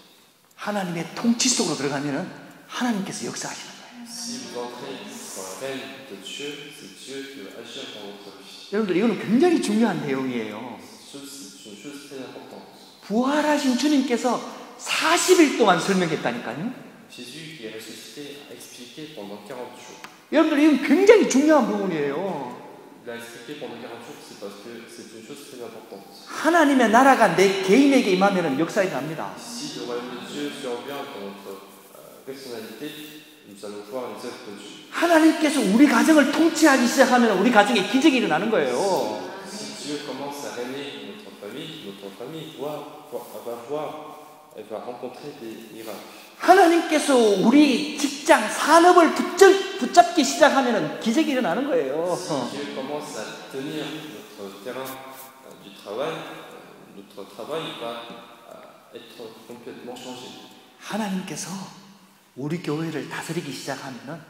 하나님의 통치 속으로 들어가면은 하나님께서 역사하시는 거예요. Si vous entrez dans le règne de Dieu, c'est Dieu qui va agir dans votre vie. 여러분들 이거는 굉장히 중요한 내용이에요. C'est une chose très importante. 부활하신 주님께서 40일 동안 설명했다니까요. Jésus qui est ressuscité a expliqué pendant 40 jours. 여러분들 이건 굉장히 중요한 부분이에요. Il a expliqué pendant 40 jours, c'est parce que c'est une chose très importante. 하나님의 나라가 내 개인에게 임하면 역사가 납니다. Si le royaume de Dieu survient dans notre personnalité, nous allons voir les œuvres de Dieu. 하나님께서 우리 가정을 통치하기 시작하면 우리 가정에 기적이 일어나는 거예요. Si Dieu commence à régner notre famille elle va rencontrer des miracles. 하나님께서 우리 직장, 산업을 붙잡기 시작하면 기적이 일어나는 거예요. Si Dieu commence à tenir notre terrain du travail, notre travail va être complètement changé. 하나님께서 우리 교회를 다스리기 시작하면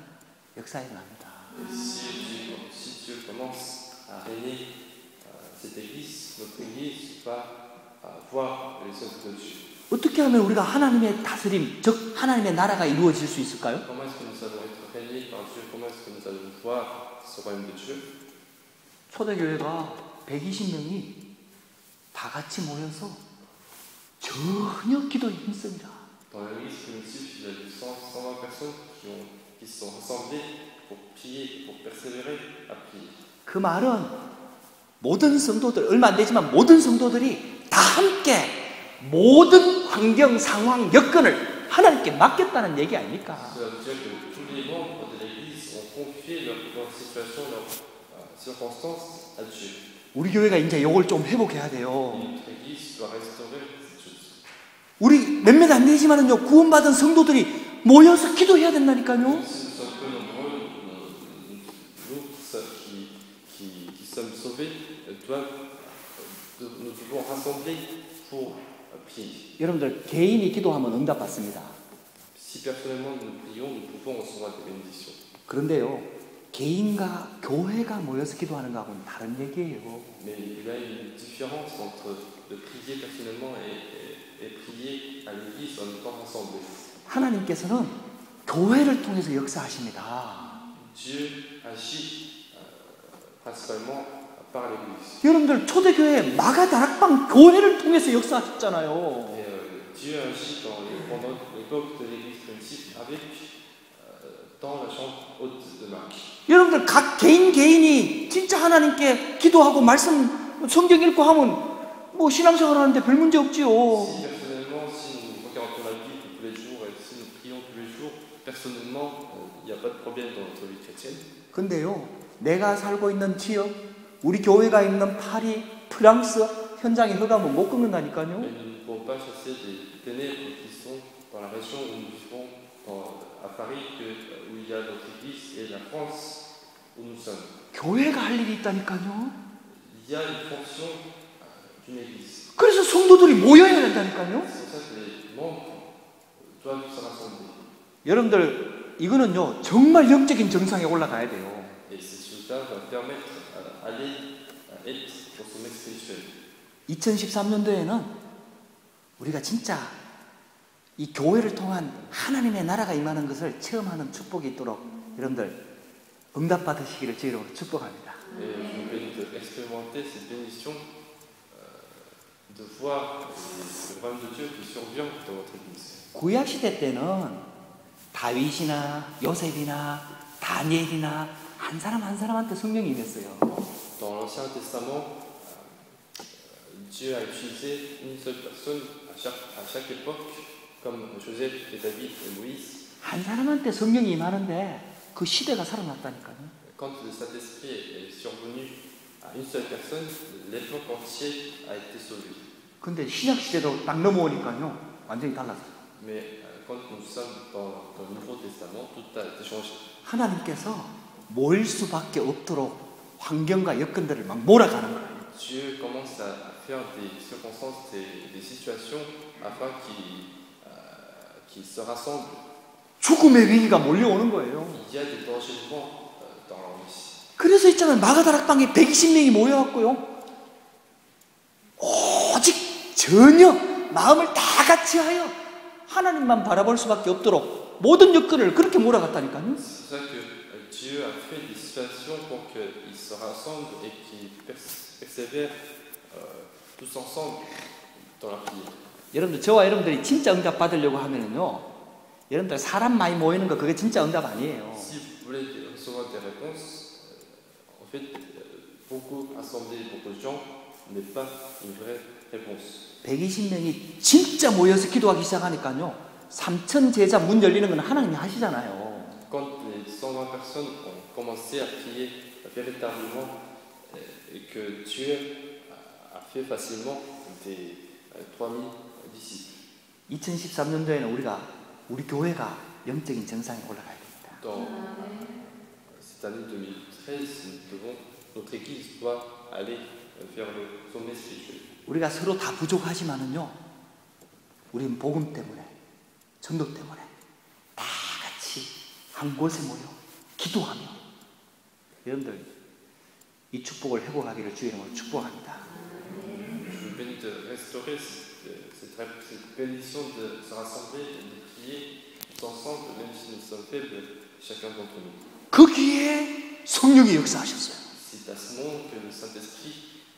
역사가 일어납니다. Et si Dieu commence à régner cette église, notre église va voir les œuvres de Dieu. 어떻게 하면 우리가 하나님의 다스림, 즉 하나님의 나라가 이루어질 수 있을까요? Comment est-ce que nous allons être régnés par Dieu? Comment est-ce que nous allons voir ce royaume de Dieu? 초대교회가 120명이 다 같이 모여서 전혀 기도에 힘씁니다. Dans l'église primitive, il y a 120 personnes qui se sont rassemblées pour prier, pour persévérer à prier. 그 말은 모든 성도들, 얼마 안 되지만 모든 성도들이 다 함께 모든 환경, 상황, 여건을 하나님께 맡겼다는 얘기 아닙니까? Cela veut dire que tous les membres de l'église ont confié leur situation, leurs circonstances à Dieu. 우리 교회가 이제 이걸 좀 회복해야 돼요. Notre église doit restaurer cette chose. 우리 몇몇 안 되지만은요, 구원받은 성도들이 모여서 기도해야 된다니까요. Si nous sommes peu nombreux, nous qui sommes sauvés, nous devons rassembler pour prier. 여러분들 개인이 기도하면 응답받습니다. Si personnellement nous prions, nous pouvons recevoir des bénédictions. 그런데요, 개인과 교회가 모여서 기도하는 거하고는 다른 얘기예요. Mais il y a une différence entre de prier personnellement et prier à l'église en étant rassemblés. 하나님께서는 교회를 통해서 역사하십니다. Dieu agit principalement par l'église. 여러분들 초대교회 마가다락방 교회를 통해서 역사하셨잖아요. Et Dieu agit pendant l'époque de l'église primitive avec dans la chambre haute de Marc. 여러분들 각 개인이 진짜 하나님께 기도하고 말씀 성경 읽고 하면 뭐 신앙생활 하는데 별 문제 없지요. Si personnellement, si nous regardons la Bible tous les jours et si nous prions tous les jours, personnellement, il n'y a pas de problème dans notre vie chrétienne. 근데요, 내가 살고 있는 지역, 우리 교회가 있는 파리, 프랑스 현장에 허가면 못 끊는다니까요. Mais nous ne pouvons pas chasser des ténèbres qui sont dans la région où nous vivons, à Paris, où il y a notre église, et la France où nous sommes. 교회가 할 일이 있다니까요. Il y a une fonction d'une église. 그래서 성도들이 모여야 된다니까요. C'est pour ça que les membres doivent se rassembler. 여러분들 이거는요, 정말 영적인 정상에 올라가야 돼요. Et ces choses-là doivent permettre d'aller être au sommet spirituel. 2013년도에는 우리가 진짜 이 교회를 통한 하나님의 나라가 임하는 것을 체험하는 축복이 있도록 여러분들 응답 받으시기를 주의로 축복합니다. Et je vous bénis d'expérimenter cette bénédiction, de voir le royaume de Dieu qui survient dans votre église. 구약 시대 때는 다윗이나 요셉이나 다니엘이나 한 사람 한 사람한테 성령이 임했어요. Dans l'Ancien Testament, Dieu a utilisé une seule personne à chaque époque, comme Joseph et David et Moïse. 한 사람한테 성령이 임하는데 그 시대가 살아났다니까요. Quand le Saint-Esprit est survenu à une seule personne, l'époque entière a été sauvée. 근데 신약 시대로 딱 넘어오니까요, 완전히 달라졌어요. Mais quand nous sommes dans le Nouveau Testament, tout a été changé. 하나님께서 모일 수밖에 없도록 환경과 여건들을 막 몰아가는 거예요. Dieu commence à faire des circonstances, des situations afin qu'ils se rassemblent. 죽음의 위기가 몰려오는 거예요. Il y a des dangers grands dans leur vie. 그래서 있잖아요, 마가다락방에 120명이 모여갖고요, 오직 전혀 마음을 다 같이 하여 하나님만 바라볼 수밖에 없도록 모든 여건을 그렇게 몰아갔다니까요. C'est pour ça que Dieu a fait des situations pour qu'ils se rassemblent et qu'ils persévèrent tous ensemble dans la prière. 여러분들, 저와 여러분들이 진짜 응답 받으려고 하면은요, 여러분들 사람 많이 모이는 거 그게 진짜 응답 아니에요. Si vous voulez recevoir des réponses, en fait, beaucoup rassembler beaucoup de gens n'est pas une vraie réponse. 120명이 진짜 모여서 기도하기 시작하니까요. 3천 제자 문 열리는 건 하나님이 하시잖아요. Quand les 120 personnes ont commencé à prier véritablement et que Dieu a fait facilement des 3000 disciples. 2013년도에는 우리 교회가 영적인 정상에 올라가야 됩니다. Dans cette année 2013, notre Église doit aller vers le sommet spirituel. 우리가 서로 다 부족하지만은요, 우리는 복음 때문에, 전도 때문에 다 같이 한 곳에 모여 기도하며 여러분들 이 축복을 회복하기를 주의 이름으로 축복합니다. Je vous bénis de restaurer cette bénédiction de se rassembler et de prier tous ensemble, même si nous sommes faibles, chacun d'entre nous. 거기에 성령이 역사하셨어요. C'est à ce moment que le Saint-Esprit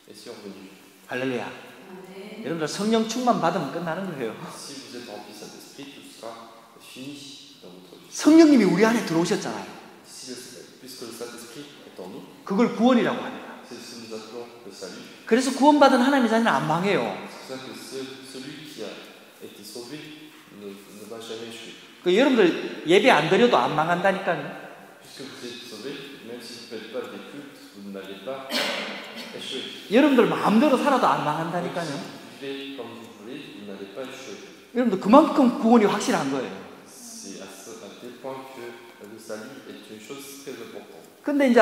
est survenu. 할렐루야. 여러분들 성령 충만 받으면 끝나는 거예요. Si vous êtes rempli de Saint-Esprit, tout sera fini dans votre vie. 성령님이 우리 안에 들어오셨잖아요. Puisque le Saint-Esprit est en nous, 그걸 구원이라고 합니다. c'est ce que nous appelons le salut. 그래서 구원받은 하나님의 자녀는 안 망해요. C'est pour ça que celui qui a été sauvé ne va jamais échouer. 그 여러분들 예배 안 드려도 안 망한다니까요. Puisque vous êtes sauvé, même si vous ne faites pas des cultes, vous n'allez pas échouer. 여러분들 마음대로 살아도 안 망한다니까요. Si vous vivez comme vous voulez, vous n'allez pas échouer. 여러분들 그만큼 구원이 확실한 거예요. C'est à tel point que le salut est une chose très importante. 근데 이제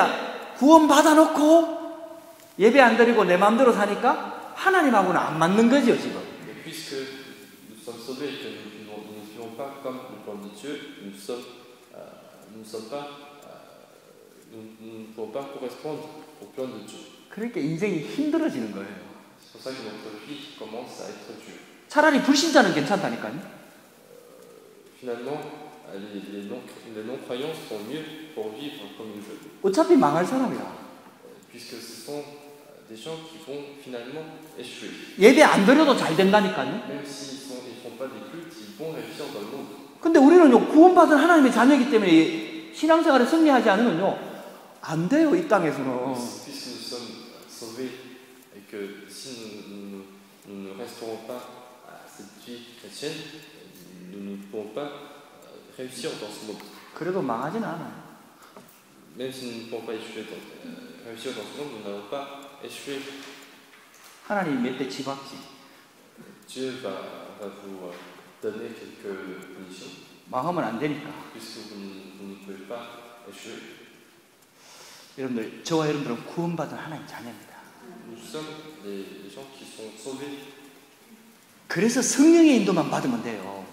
구원 받아놓고 예배 안 드리고 내 마음대로 사니까 하나님하고는 안 맞는 거죠 지금. Et puisque nous sommes sauvés et que nous ne vivons pas comme le plan de Dieu, nous ne pouvons pas correspondre au plan de Dieu. 그러니까 인생이 힘들어지는 거예요. C'est pour ça que notre vie commence à être dure. 차라리 불신자는 괜찮다니까요. Finalement, les non-croyants sont mieux pour vivre comme ils veulent. 어차피 망할 사람이라. Puisque ce sont des gens qui vont finalement échouer. 예배 안 드려도 잘 된다니까요. Même s'ils ne font pas des cultes, ils vont réussir dans le monde. 근데 우리는요, 구원받은 하나님의 자녀이기 때문에 신앙생활에 승리하지 않으면요, 안 돼요, 이 땅에서는. Puisque nous sommes sauvés et que si nous ne resterons pas à cette vie chrétienne, nous ne pourrons pas réussir dans ce monde. 그래도 망하지는 않아요. Même si nous ne pourrons pas réussir dans ce monde, nous n'allons pas échouer. 하나님이 몇 대 집합지. Dieu va vous donner quelques punitions. 망하면 안 되니까. Puisque vous ne pouvez pas échouer. 여러분들, 저와 여러분들은 구원받은 하나님 자녀입니다. Nous sommes les gens qui sont sauvés. 그래서 성령의 인도만 받으면 돼요.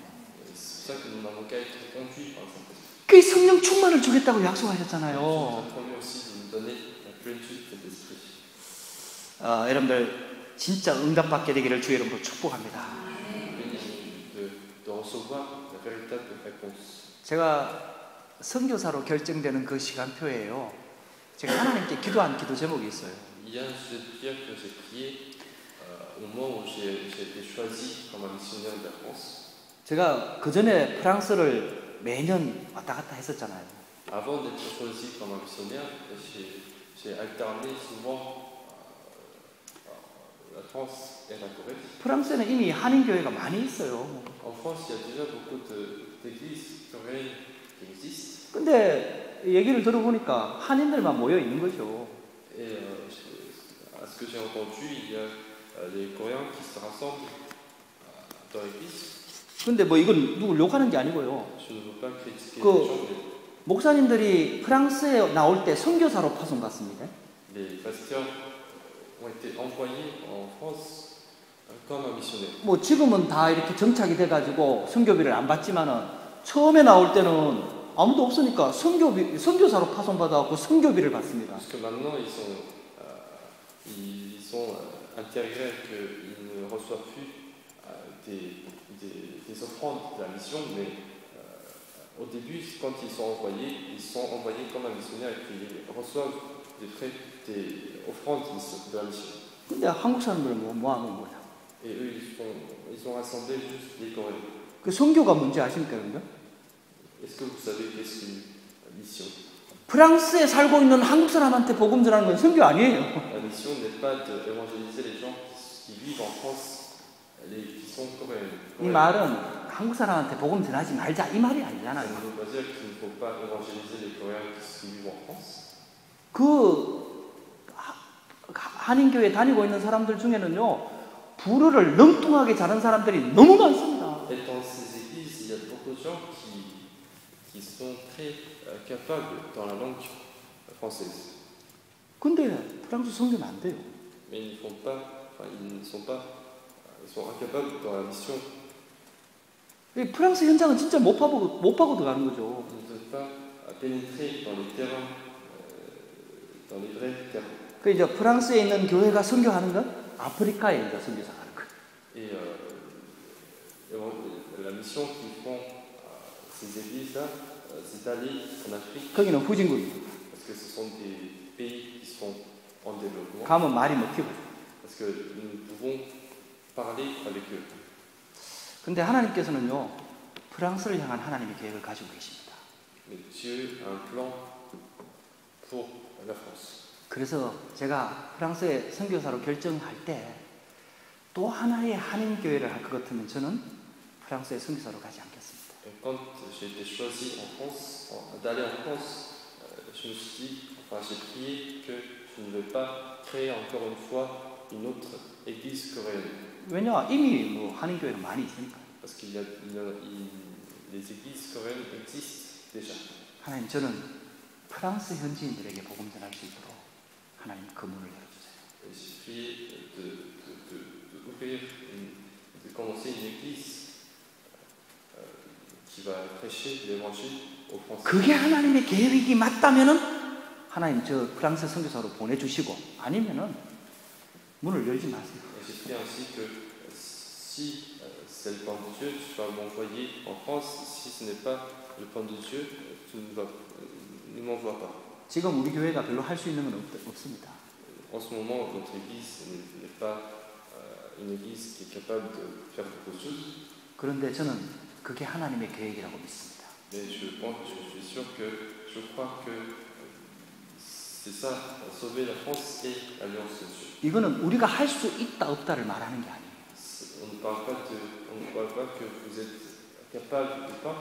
C'est pour ça que nous n'avons qu'à être conduits par le Saint-Esprit. 그 성령 충만을 주겠다고 Dieu nous 약속하셨잖아요. a promis aussi de nous donner la plénitude de l'Esprit. 여러분들 진짜 응답받게 되기를 주의 이름으로 축복합니다. De recevoir la véritable réponse. 제가 선교사로 결정되는 그 시간표예요. 제가 하나님께 기도한 기도 제목이 있어요. Il y a un sujet de prière que j'ai prié au moment où j'ai été choisi comme un missionnaire de la France. 제가 그 전에 프랑스를 매년 왔다 갔다 했었잖아요. Avant d'être choisi comme un missionnaire, j'ai alterné souvent la France et la Corée. 프랑스에는 이미 한인 교회가 많이 있어요. En France, il y a déjà beaucoup d'églises coréennes qui existent. 근데 얘기를 들어보니까 한인들만 모여 있는 거죠. Et à ce que j'ai entendu, il y a les Coréens qui se rassemblent dans l'église. 근데 뭐 이건 누굴 욕하는 게 아니고요. Je ne veux pas critiquer les gens, mais 목사님들이 프랑스에 나올 때 선교사로 파송 갔습니다. les pasteurs ont été envoyés en France comme un missionnaire. 뭐 지금은 다 이렇게 정착이 돼가지고 선교비를 안 받지만은 처음에 나올 때는 아무도 없으니까 선교사로 파송 받아갖고 선교비를 받습니다. Parce que maintenant ils sont intégrés qu'ils ne reçoivent plus des offrandes de la mission, mais au début, quand ils sont envoyés comme un missionnaire et puis ils reçoivent des offrandes de la mission. 근데 한국 사람들은 뭐 하는 거냐? Et eux, ils ont rassemblé juste les Coréens. 그 선교가 뭔지 아십니까, 여러분? Est-ce que vous savez qu'est-ce qu'une mission? 프랑스에 살고 있는 한국 사람한테 복음 전하는 건 선교 아니에요. La mission n'est pas d'évangéliser les gens qui vivent en France, qui sont coréens. 이 말은 한국 사람한테 복음 전하지 말자 이 말이 Ça 아니잖아요. ne veut pas dire qu'il ne faut pas évangéliser les Coréens qui vivent en France. 한인교회 다니고 있는 사람들 중에는요, 불어를 렁뚱하게 잘하는 사람들이 너무 많습니다. Et dans ces églises, il y a beaucoup de gens qui sont très capables dans la langue française. 근데 프랑스 선교는 안 돼요. Mais ils sont incapables dans la mission. 이 프랑스 현장은 진짜 못 파고 들어가는 거죠. Ils ne peuvent pas pénétrer dans les terrains, dans les vrais terrains. 그 이제 프랑스에 있는 교회가 선교하는 건 아프리카에 이제 선교사가 하는 거예요. Et la mission qu'ils font ces églises-là, c'est d'aller en Afrique. 거기는 후진국이에요. Parce que ce sont des pays qui sont en développement. 가면 말이 먹히고. Parce que nous pouvons parler avec eux. 근데 하나님께서는요, 프랑스를 향한 하나님의 계획을 가지고 계십니다. Mais Dieu a un plan pour la France. 그래서 제가 프랑스에 선교사로 결정할 때 또 하나의 한인교회를 할 것 같으면 저는 프랑스에 선교사로 가지 않겠습니다. Et quand j'ai été choisi en France, d'aller en France, je me suis dit, j'ai prié que je ne vais pas créer encore une fois une autre église coréenne. 왜냐? 이미 뭐 한인교회는 많이 있으니까. Parce qu'il y a, les églises coréennes existent déjà. 하나님, 저는 프랑스 현지인들에게 복음 전할 수 있도록 하나님 그 문을 열어주세요. Et j'ai prié de commencer une église qui va prêcher l'évangile aux Français. 그게 하나님의 계획이 맞다면은 하나님 저 프랑스 선교사로 보내주시고 아니면은 문을 열지 마세요. Et j'ai prié ainsi que si c'est le plan de Dieu, tu vas m'envoyer en France. Si ce n'est pas le plan de Dieu, tu ne m'envoies pas. 지금 우리 교회가 별로 할 수 있는 건 없습니다. En ce moment, notre église n'est pas une église qui est capable de faire beaucoup de choses. 그런데 저는 그게 하나님의 계획이라고 믿습니다. Mais je suis sûr que, je crois que c'est ça, sauver la France et l'alliance de Dieu. 이거는 우리가 할 수 있다 없다를 말하는 게 아니에요. On ne parle pas que vous êtes capable ou pas.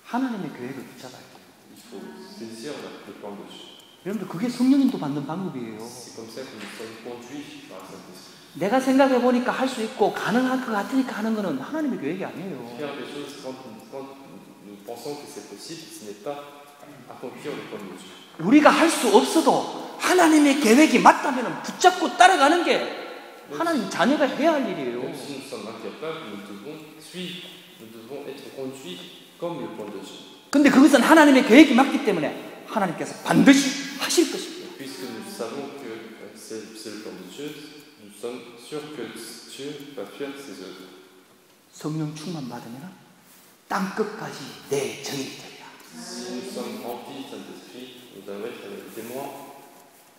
하나님의 계획을 붙잡아야 돼요. Il faut saisir le plan de Dieu. 여러분들 그게 성령님도 받는 방법이에요. C'est comme ça que nous sommes conduits par Saint-Esprit. 내가 생각해 보니까 할 수 있고 가능할 것 같으니까 하는 거는 하나님의 계획이 아니에요. Faire des choses quand nous pensons que c'est possible, ce n'est pas accomplir le plan de Dieu. 우리가 할 수 없어도 하나님의 계획이 맞다면 붙잡고 따라가는 게 하나님 자녀가 해야 할 일이에요. Même si nous sommes incapables, nous devons suivre, nous devons être conduits comme le plan de Dieu. 근데 그것은 하나님의 계획이 맞기 때문에 하나님께서 반드시 하실 것입니다. Puisque nous savons que c'est le plan de Dieu, nous sommes sûrs que Dieu va faire ses œuvres. 성령 충만 받으면 땅 끝까지 내 증인이 되리라. Si nous sommes remplis du Saint-Esprit, nous allons être des témoins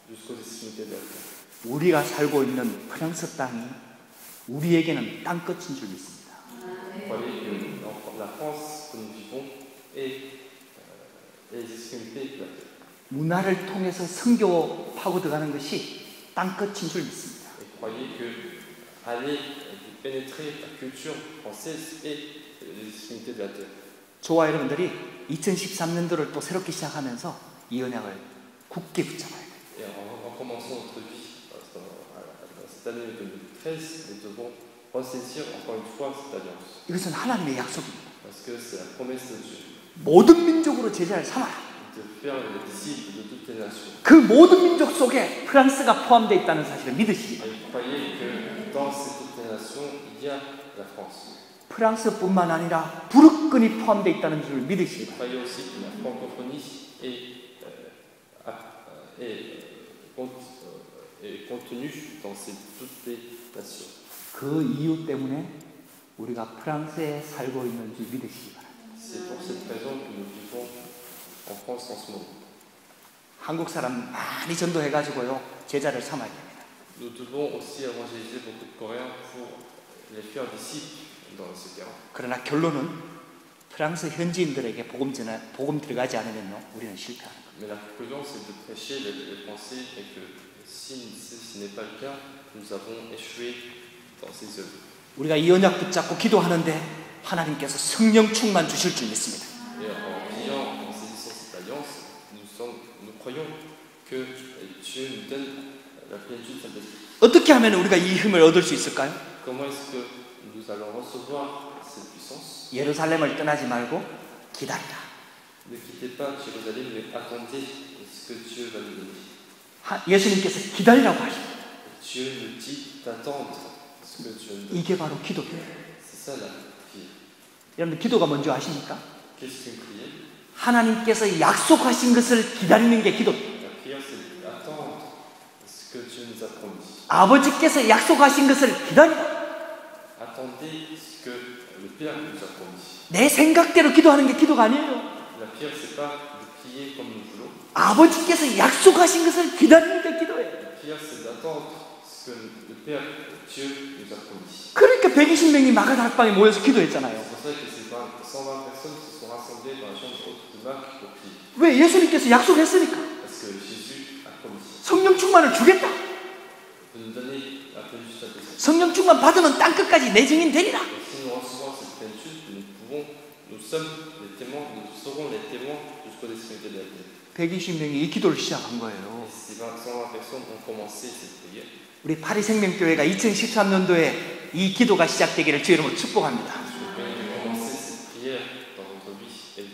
jusqu'aux extrémités de la terre. 우리가 살고 있는 프랑스 땅이 우리에게는 땅 끝인 줄 믿습니다. Croyez que la France que nous vivons est les extrémités de la terre. 문화를 통해서 선교하고 들어가는 것이 땅 끝인 줄 믿습니다. Et croyez que aller pénétrer la culture française est les extrémités de la terre. 저와 여러분들이 2013년도를 또 새롭게 시작하면서 이 언약을 굳게 붙잡아야 돼요. Et en commençant notre vie cette année 2013, nous devons ressaisir encore une fois cette alliance. 이것은 하나님의 약속입니다. Parce que c'est la promesse de Dieu. 모든 민족으로 제자를 삼아라. De faire les disciples de toutes les nations. 그 모든 민족 속에 프랑스가 포함되어 있다는 사실을 믿으시기 바랍니다. Et croyez que dans ces toutes les nations, il y a la France. 프랑스뿐만 아니라 부르크니 포함되어 있다는 줄 믿으시기 바랍니다. Croyez aussi que la francophonie est contenue dans toutes les nations. 그 이유 때문에 우리가 프랑스에 살고 있는 줄 믿으시기 바랍니다. C'est pour cette raison que nous vivons en France en ce moment. 한국 사람 많이 전도해가지고요 제자를 삼아야 됩니다. Nous devons aussi évangéliser beaucoup de Coréens pour les faire disciples dans ce terrain. 그러나 결론은 프랑스 현지인들에게 복음 들어가지 않으면요, 우리는 실패하는 거예요. Mais la conclusion, c'est de prêcher les Français et que si ce n'est pas le cas, nous avons échoué dans ces œuvres. 우리가 이 언약 붙잡고 기도하는데 하나님께서 성령 충만 주실 줄 믿습니다. Et en priant, en saisissant cette alliance, nous croyons que Dieu nous donne la plénitude de Saint-Esprit. 어떻게 하면 우리가 이 힘을 얻을 수 있을까요? Comment est-ce que nous allons recevoir cette puissance? 예루살렘을 떠나지 말고 기다리라. Ne quittez pas Jérusalem, mais attendez ce que Dieu va nous donner. 예수님께서 기다리라고 하십니다. Dieu nous dit d'attendre ce que Dieu nous donne. 이게 바로 기도예요. C'est ça la prière. 여러분 기도가 뭔지 아십니까? Qu'est-ce qu'une prière? 하나님께서 약속하신 것을 기다리는 게 기도. La prière, c'est attendre ce que Dieu nous a promis. 아버지께서 약속하신 것을 기다리라. Attendez ce que le Père nous a promis. 내 생각대로 기도하는 게 기도가 아니에요. La prière, c'est pas de prier comme nous voulons. 아버지께서 약속하신 것을 기다리는 게 기도예요. La prière, c'est d'attendre ce que le Père, Dieu nous a promis. 그러니까 120명이 마가다락방에 모여서 기도했잖아요. C'est pour ça que ces 120 personnes se sont rassemblées dans la chambre haute de Marc pour prier. 왜? 예수님께서 약속했으니까. Parce que Jésus a promis 성령 충만을 주겠다. de nous donner la plénitude de Saint-Esprit. 성령 충만 받으면 땅끝까지 내 증인 되리라. Et si nous recevons cette plénitude, nous sommes les témoins, nous serons les témoins jusqu'aux extrémités de la terre. 120명이 이 기도를 시작한 거예요. Et ces 120 personnes ont commencé cette prière. 우리 파리생명교회가 2013년도에 이 기도가 시작되기를 주 이름으로 축복합니다. Je vais commencer cette prière dans votre vie et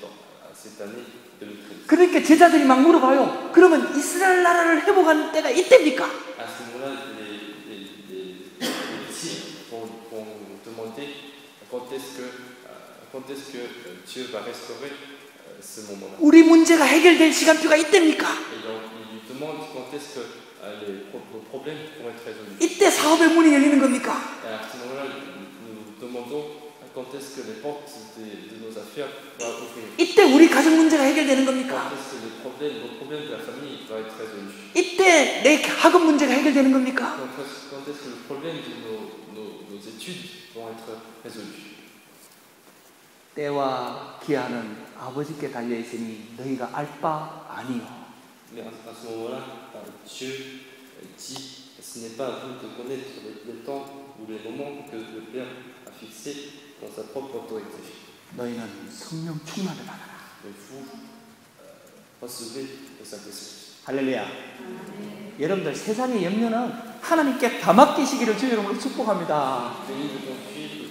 cette année 2013. 그러니까 제자들이 막 물어봐요. 그러면 이스라엘 나라를 회복하는 때가 이때입니까? À ce moment-là, les disciples vont nous demander quand est-ce que Dieu va restaurer ce moment-là. 우리 문제가 해결될 시간표가 이때입니까? Et donc, ils lui demandent quand est-ce que nos problèmes vont être résolus. 이때 사업의 문이 열리는 겁니까? Et à ce moment-là, nous demandons quand est-ce que les portes de nos affaires vont ouvrir. 이때 우리 가정 문제가 해결되는 Quand 겁니까? est-ce que nos problèmes de la famille vont être résolus. 이때 내 학업 문제가 해결되는 겁니까? Quand est-ce que le problème de nos études vont être résolus. 때와 기한은 아버지께 달려 있으니 너희가 알 바 아니요. Mais à ce moment-là, Dieu dit ce n'est pas à vous de connaître le temps ou les moments que le Père a fixés dans sa propre autorité. 너희는 성령 충만을 받아라. Mais vous recevez le Saint-Esprit. 할렐루야. 여러분들 세상의 염려는 하나님께 다 맡기시기를 주 이름으로 축복합니다. Bénis de confier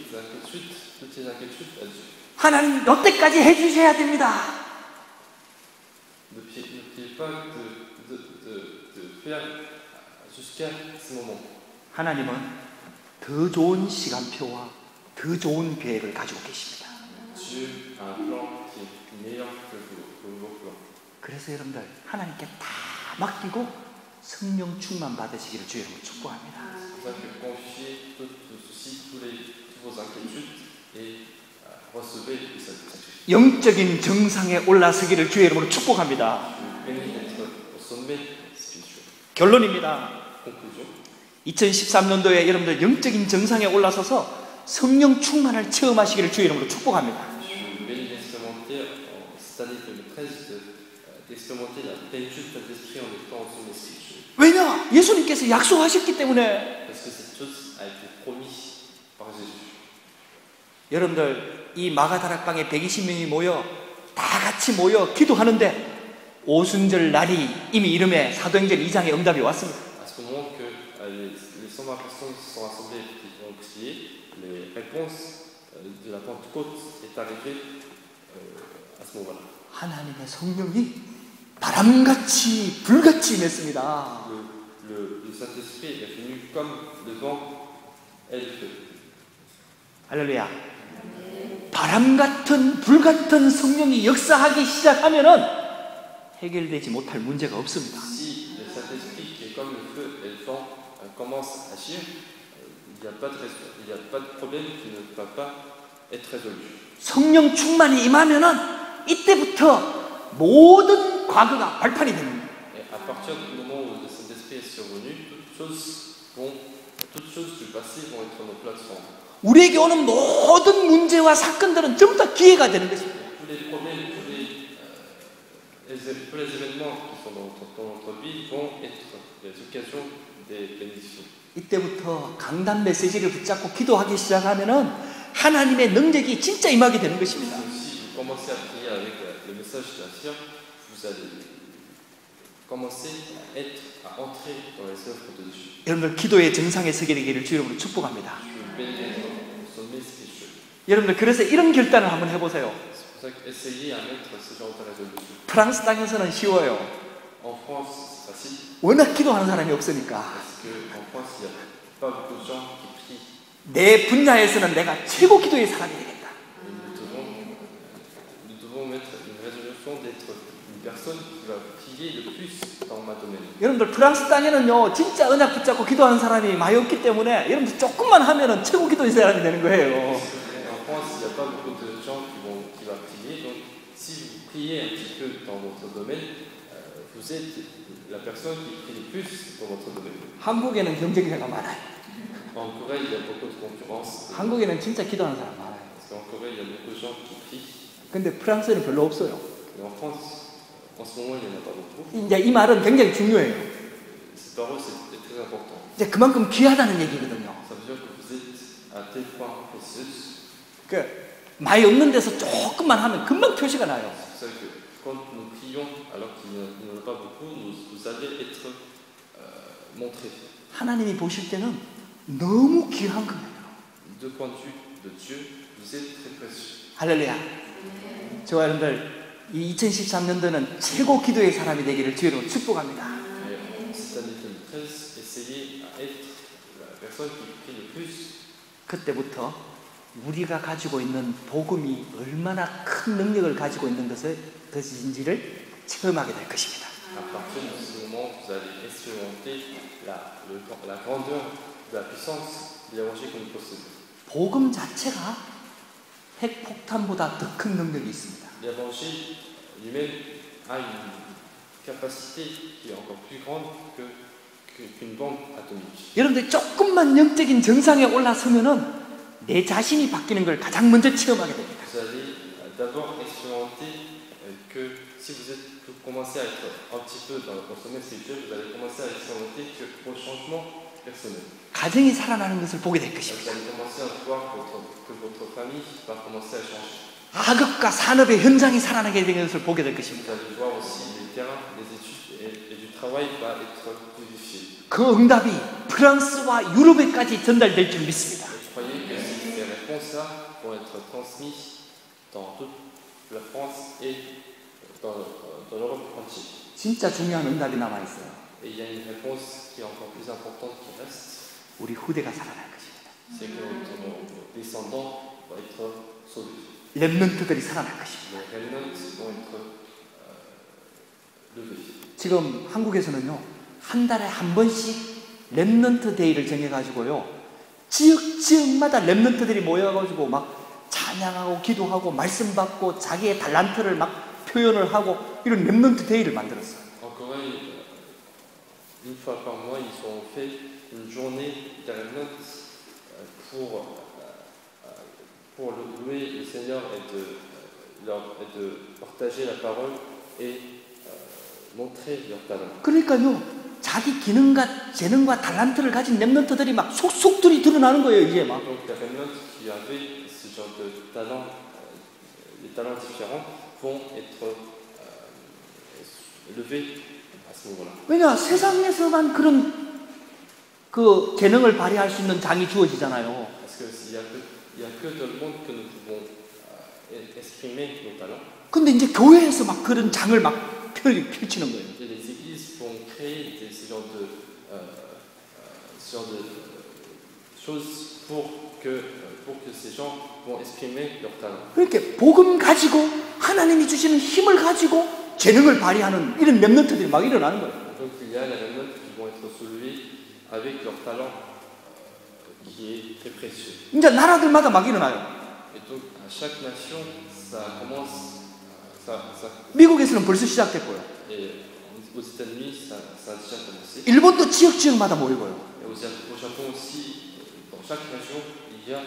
toutes ces inquiétudes à Dieu. 하나님 여태까지 해주셔야 됩니다. Ne priez pas de faire jusqu'à ce moment. 하나님은 더 좋은 시간표와 더 좋은 계획을 가지고 계십니다. Dieu a un plan qui est meilleur que vos plans. 그래서 여러분들 하나님께 다 맡기고 성령 충만 받으시기를 주 이름으로 축복합니다. C'est pour ça que confiez tous vos soucis, toutes vos inquiétudes et recevez le Saint-Esprit. 영적인 정상에 올라서기를 주 이름으로 축복합니다. Bénis d'être au sommet spirituel. 결론입니다. Conclusion. 2013년도에 여러분들 영적인 정상에 올라서서 성령 충만을 체험하시기를 주 이름으로 축복합니다. Je bénis d'expérimenter en cette année 2013 d'expérimenter la plénitude de l'esprit en étant au sommet spirituel. 왜냐? 예수님께서 약속하셨기 때문에. Parce que cette chose a été promise par Jésus. 여러분들 이 마가다락방에 120명이 모여 다 같이 모여 기도하는데 오순절 날이 이미 이름에 사도행전 2장에 응답이 왔습니다. À ce moment que les 120 personnes se sont rassemblées et qui ont crié, les réponses de la Pentecôte est arrivée à ce moment-là. 하나님의 성령이 바람같이 불같이 임했습니다. Le Saint-Esprit est venu comme le vent et le feu. 할렐루야. 바람 같은 불 같은 성령이 역사하기 시작하면은 해결되지 못할 문제가 없습니다. Si le Saint-Esprit qui est comme le feu et le vent commence à agir, il n'y a pas de problème qui ne va pas être résolu. 성령 충만이 임하면은 이때부터 모든 과거가 발판이 됩니다. Et à partir du moment où le Saint-Esprit est survenu, toutes choses du passé vont être nos plateformes. 우리에게 오는 모든 문제와 사건들은 전부 다 기회가 되는 것입니다. Tous les problèmes, tous les événements qui sont dans notre vie vont être des occasions, des bénédictions. 이때부터 강단 메시지를 붙잡고 기도하기 시작하면은 하나님의 능력이 진짜 임하게 되는 것입니다. Si vous commencez à prier avec le message de la fière, vous allez commencer à entrer dans les œuvres de Dieu. 여러분들 기도의 정상에 서게 되기를 주 이름으로 축복합니다. Je veux bénir son spirituel. 여러분들 그래서 이런 결단을 한번 해보세요. C'est pour ça qu'essayez à mettre ce genre de résolution. 프랑스 땅에서는 쉬워요. En France, c'est facile 워낙 기도하는 사람이 없으니까. parce qu'en France, il n'y a pas beaucoup de gens qui prient. 내 분야에서는 내가 최고 기도의 사람이 되겠다. Et nous devons mettre une résolution d'être une personne qui va prier le plus dans ma domaine. 여러분들 프랑스 땅에는요 진짜 언약 붙잡고 기도하는 사람이 많이 없기 때문에 여러분들 조금만 하면은 최고 기도의 사람이 되는 거예요. En France, il n'y a pas beaucoup de gens qui vont prier. Donc, si vous priez un petit peu dans votre domaine, vous êtes la personne qui prie le plus dans votre domaine. 한국에는 경쟁자가 많아요. En Corée, il y a beaucoup de concurrence. 한국에는 진짜 기도하는 사람 많아요. Parce qu'en Corée, il y a beaucoup de gens qui prient. 근데 프랑스에는 별로 없어요. Mais en France, en ce moment, il n'y en a pas beaucoup. 이제 이 말은 굉장히 중요해요. Cette parole, c'est très important. 이제 그만큼 귀하다는 얘기거든요. Ça veut dire que vous êtes à tel point précieuse. 그 많이 없는 데서 조금만 하면 금방 표시가 나요. C'est pour ça que quand nous prions, alors qu'il n'y en a pas beaucoup, vous allez être montrés. 하나님이 보실 때는 너무 귀한 거예요. Du point de vue de Dieu, vous êtes très précieux. 할렐루야. 저와 여러분들 이 2013년도는 최고 기도의 사람이 되기를 주로 축복합니다. Et cette année 2013, essayez à être la personne qui prie le plus. 그때부터 우리가 가지고 있는 복음이 얼마나 큰 능력을 가지고 있는 것인지를 체험하게 될 것입니다. À partir de ce moment, vous allez expérimenter la grandeur de la puissance de l'évangile que nous possédons. 복음 자체가 핵폭탄보다 더 큰 능력이 있습니다. L'évangile lui-même a une capacité qui est encore plus grande qu'une bombe atomique. 여러분들 조금만 영적인 정상에 올라서면은 내 자신이 바뀌는 걸 가장 먼저 체험하게 됩니다. Vous allez d'abord expérimenter que si vous commencez à être un petit peu dans le sommet spirituel, vous allez commencer à expérimenter que vos changements personnels. 가정이 살아나는 것을 보게 될 Vous 것입니다. allez commencer à voir que votre famille va commencer à changer. 학업과 산업의 현장이 살아나게 되는 것을 보게 될 것입니다. Vous allez voir aussi les terrains, les études et du travail va être vivifié. 그 응답이 프랑스와 유럽에까지 전달될 줄 믿습니다. Et croyez que ces réponses-là vont être transmises dans toute la France et dans l'Europe entière. 진짜 중요한 응답이 남아 있어요. Et il y a une réponse qui est encore plus importante qui reste, 우리 후대가 살아날 것입니다. c'est que nos descendants vont être sauvés. 렘넌트들이 살아날 것입니다. Les remnants vont être levés. 지금 한국에서는요 한 달에 한 번씩 렘넌트 데이를 정해가지고요 지역마다 렘넌트들이 모여가지고 막 찬양하고 기도하고 말씀 받고 자기의 달란트를 막 표현을 하고 이런 렘넌트 데이를 만들었어요. En Corée, une fois par mois, ils ont fait une journée des remnants pour louer le Seigneur et de partager la parole et montrer leur talent. 그러니까요 자기 기능과 재능과 달란트를 가진 렘넌트들이 막 속속들이 드러나는 거예요 이제 막. Donc les remnants qui avaient ce genre de talent, des talents différents, vont être levés à ce moment-là. 왜냐 세상에서만 그런 그 재능을 발휘할 수 있는 장이 주어지잖아요. Parce qu'il y a que dans le monde que nous pouvons exprimer nos talents. 근데 이제 교회에서 막 그런 장을 막 펼치는 거예요. Et les églises vont créer ce genre de choses pour que ces gens vont exprimer leur talent. 그렇게 복음 가지고 하나님이 주시는 힘을 가지고 재능을 발휘하는 이런 렘넌트들이 막 일어나는 거예요. Donc il y a les remnants qui vont être soulevés avec leur talent qui est très précieux. 이제 나라들마다 막 일어나요. Et donc à chaque nation, ça commence. 미국에서는 벌써 시작됐고요. Et aux États-Unis, ça a déjà commencé. 일본도 지역마다 모이고요. Et au Japon aussi, dans chaque région, il il y a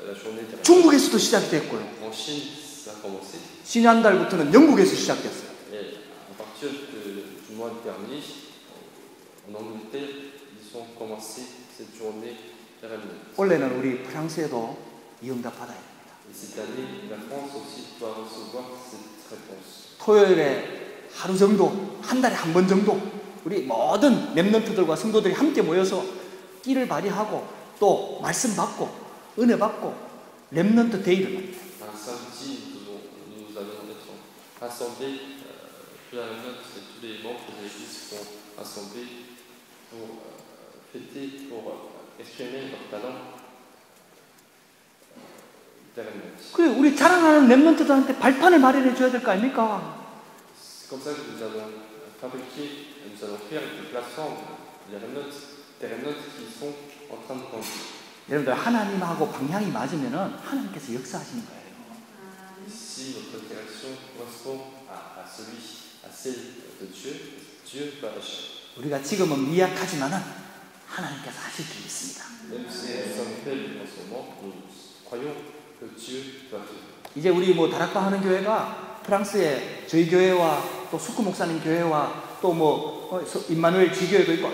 la journée des 중국에서도 시작됐고요. En Chine, ça a commencé. 지난달부터는 영국에서 시작됐어요. Et à partir du mois dernier, en Angleterre, ils ont commencé cette journée des remnants. 올해는 우리 프랑스에도 이 응답 받아야 됩니다. Et cette année, la France aussi doit recevoir cette réponse. 토요일에 하루 정도, 한 달에 한 번 정도 우리 모든 렘넌트들과 성도들이 함께 모여서 끼를 발휘하고 또 말씀 받고 은혜 받고 렘넌트 데이를 만듭니다. Un samedi, nous allons être rassemblés, toute la note et tous les membres de l'Église sont rassemblés pour fêter, pour exprimer leur talent des remnants. 그 우리 자랑하는 렘넌트들한테 발판을 마련해 줘야 될 거 아닙니까? C'est comme ça que nous allons fabriquer, nous allons faire des plateformes, des remnants qui sont en train de grandir. 여러분들 하나님하고 방향이 맞으면은 하나님께서 역사하시는 거예요. Si notre direction correspond à celle de Dieu, Dieu va agir. 우리가 지금은 미약하지만은 하나님께서 하실 줄 믿습니다. Même si nous sommes faibles en ce moment, nous croyons que Dieu va faire. 이제 우리 뭐 다락방 하는 교회가 프랑스의 저희 교회와 또 숙구 목사님 교회와 또 뭐 임마누엘 지교회도 있고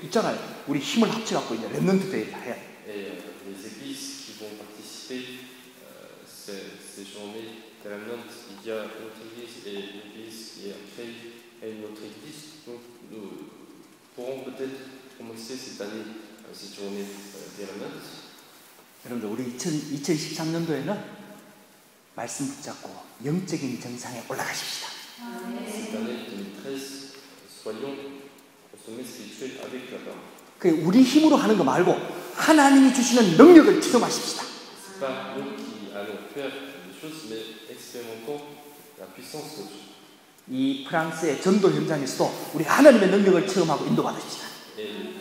있잖아요. 우리 힘을 합쳐갖고 이제 렘넌트 데이를 해야 돼. Et les églises qui vont participer ces journées des remnants, il y a notre église et l'église qui est après et une autre église. Donc nous pourrons peut-être commencer cette année cette journée des remnants. 여러분들 우리 2013년도에는 말씀 붙잡고 영적인 정상에 올라가십시다. Cette année 2013, soyons au sommet spirituel avec la parole. 그 우리 힘으로 하는 거 말고 하나님이 주시는 능력을 체험하십시다. C'est pas nous qui allons faire des choses, mais expérimentons la puissance de Dieu. 이 프랑스의 전도 현장에서도 우리 하나님의 능력을 체험하고 인도받으십시다. Et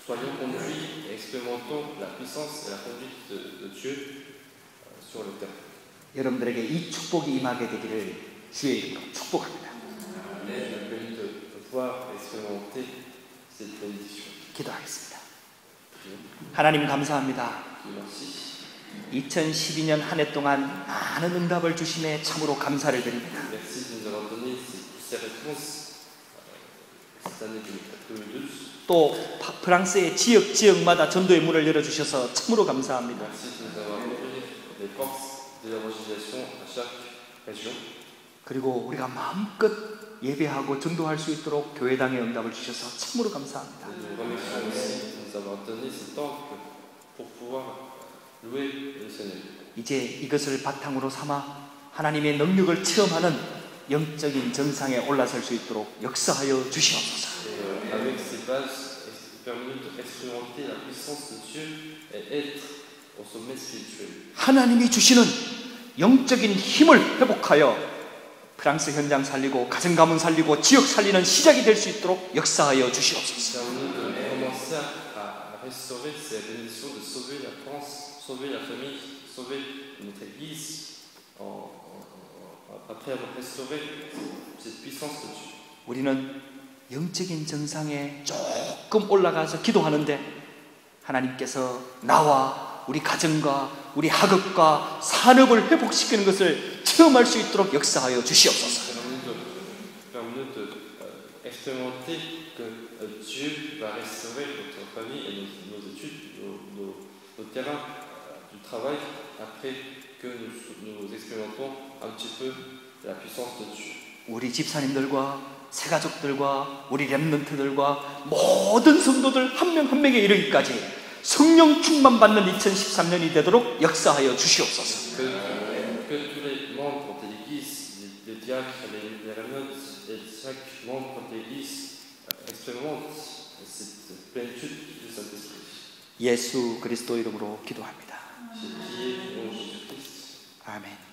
soyons conduits et expérimentons la puissance et la conduite de Dieu sur le terrain. 여러분들에게 이 축복이 임하게 되기를 주의 이름으로 축복합니다. Je prie de pouvoir expérimenter cette bénédiction. 기도하겠습니다. 하나님 감사합니다. Merci. 2012년 한 해 동안 많은 응답을 주심에 참으로 감사를 드립니다. Merci de nous avoir donné ces réponses cette année 2012. 또 프랑스의 지역마다 전도의 문을 열어주셔서 참으로 감사합니다. Merci de nous avoir ouvert les portes de l'évangélisation à chaque région. 그리고 우리가 마음껏 예배하고 전도할 수 있도록 교회당의 응답을 주셔서 참으로 감사합니다. Nous remercions aussi de nous avoir donné ce temps pour pouvoir louer le Seigneur. 이제 이것을 바탕으로 삼아 하나님의 능력을 체험하는 영적인 정상에 올라설 수 있도록 역사하여 주시옵소서. Avec ces bases, permet de expérimenter la puissance de Dieu et être au sommet spirituel. 하나님이 주시는 영적인 힘을 회복하여 프랑스 현장 살리고 가정 가문 살리고 지역 살리는 시작이 될 수 있도록 역사하여 주시옵소서. Permet de commencer à restaurer ces bénédictions, de sauver la France, sauver la famille, sauver notre Église, après avoir restauré cette puissance de Dieu. 우리는 영적인 정상에 조금 올라가서 기도하는데 하나님께서 나와 우리 가정과 우리 학업과 산업을 회복시키는 것을 체험할 수 있도록 역사하여 주시옵소서. Permet de expérimenter que Dieu va restaurer notre famille et nos études, nos terrains du travail après que nous expérimentons un petit peu la puissance de Dieu. 우리 집사님들과 새가족들과 우리 렘넌트들과 모든 성도들 한 명 한 명에 이르기까지 성령 충만 받는 2013년이 되도록 역사하여 주시옵소서. Que tous les membres de l'Église, les diacres, les remnants et chaque membre de l'Église expérimente cette plénitude du Saint-Esprit. 예수 그리스도 이름으로 기도합니다. J'ai prié au nom de Jésus-Christ. 아멘.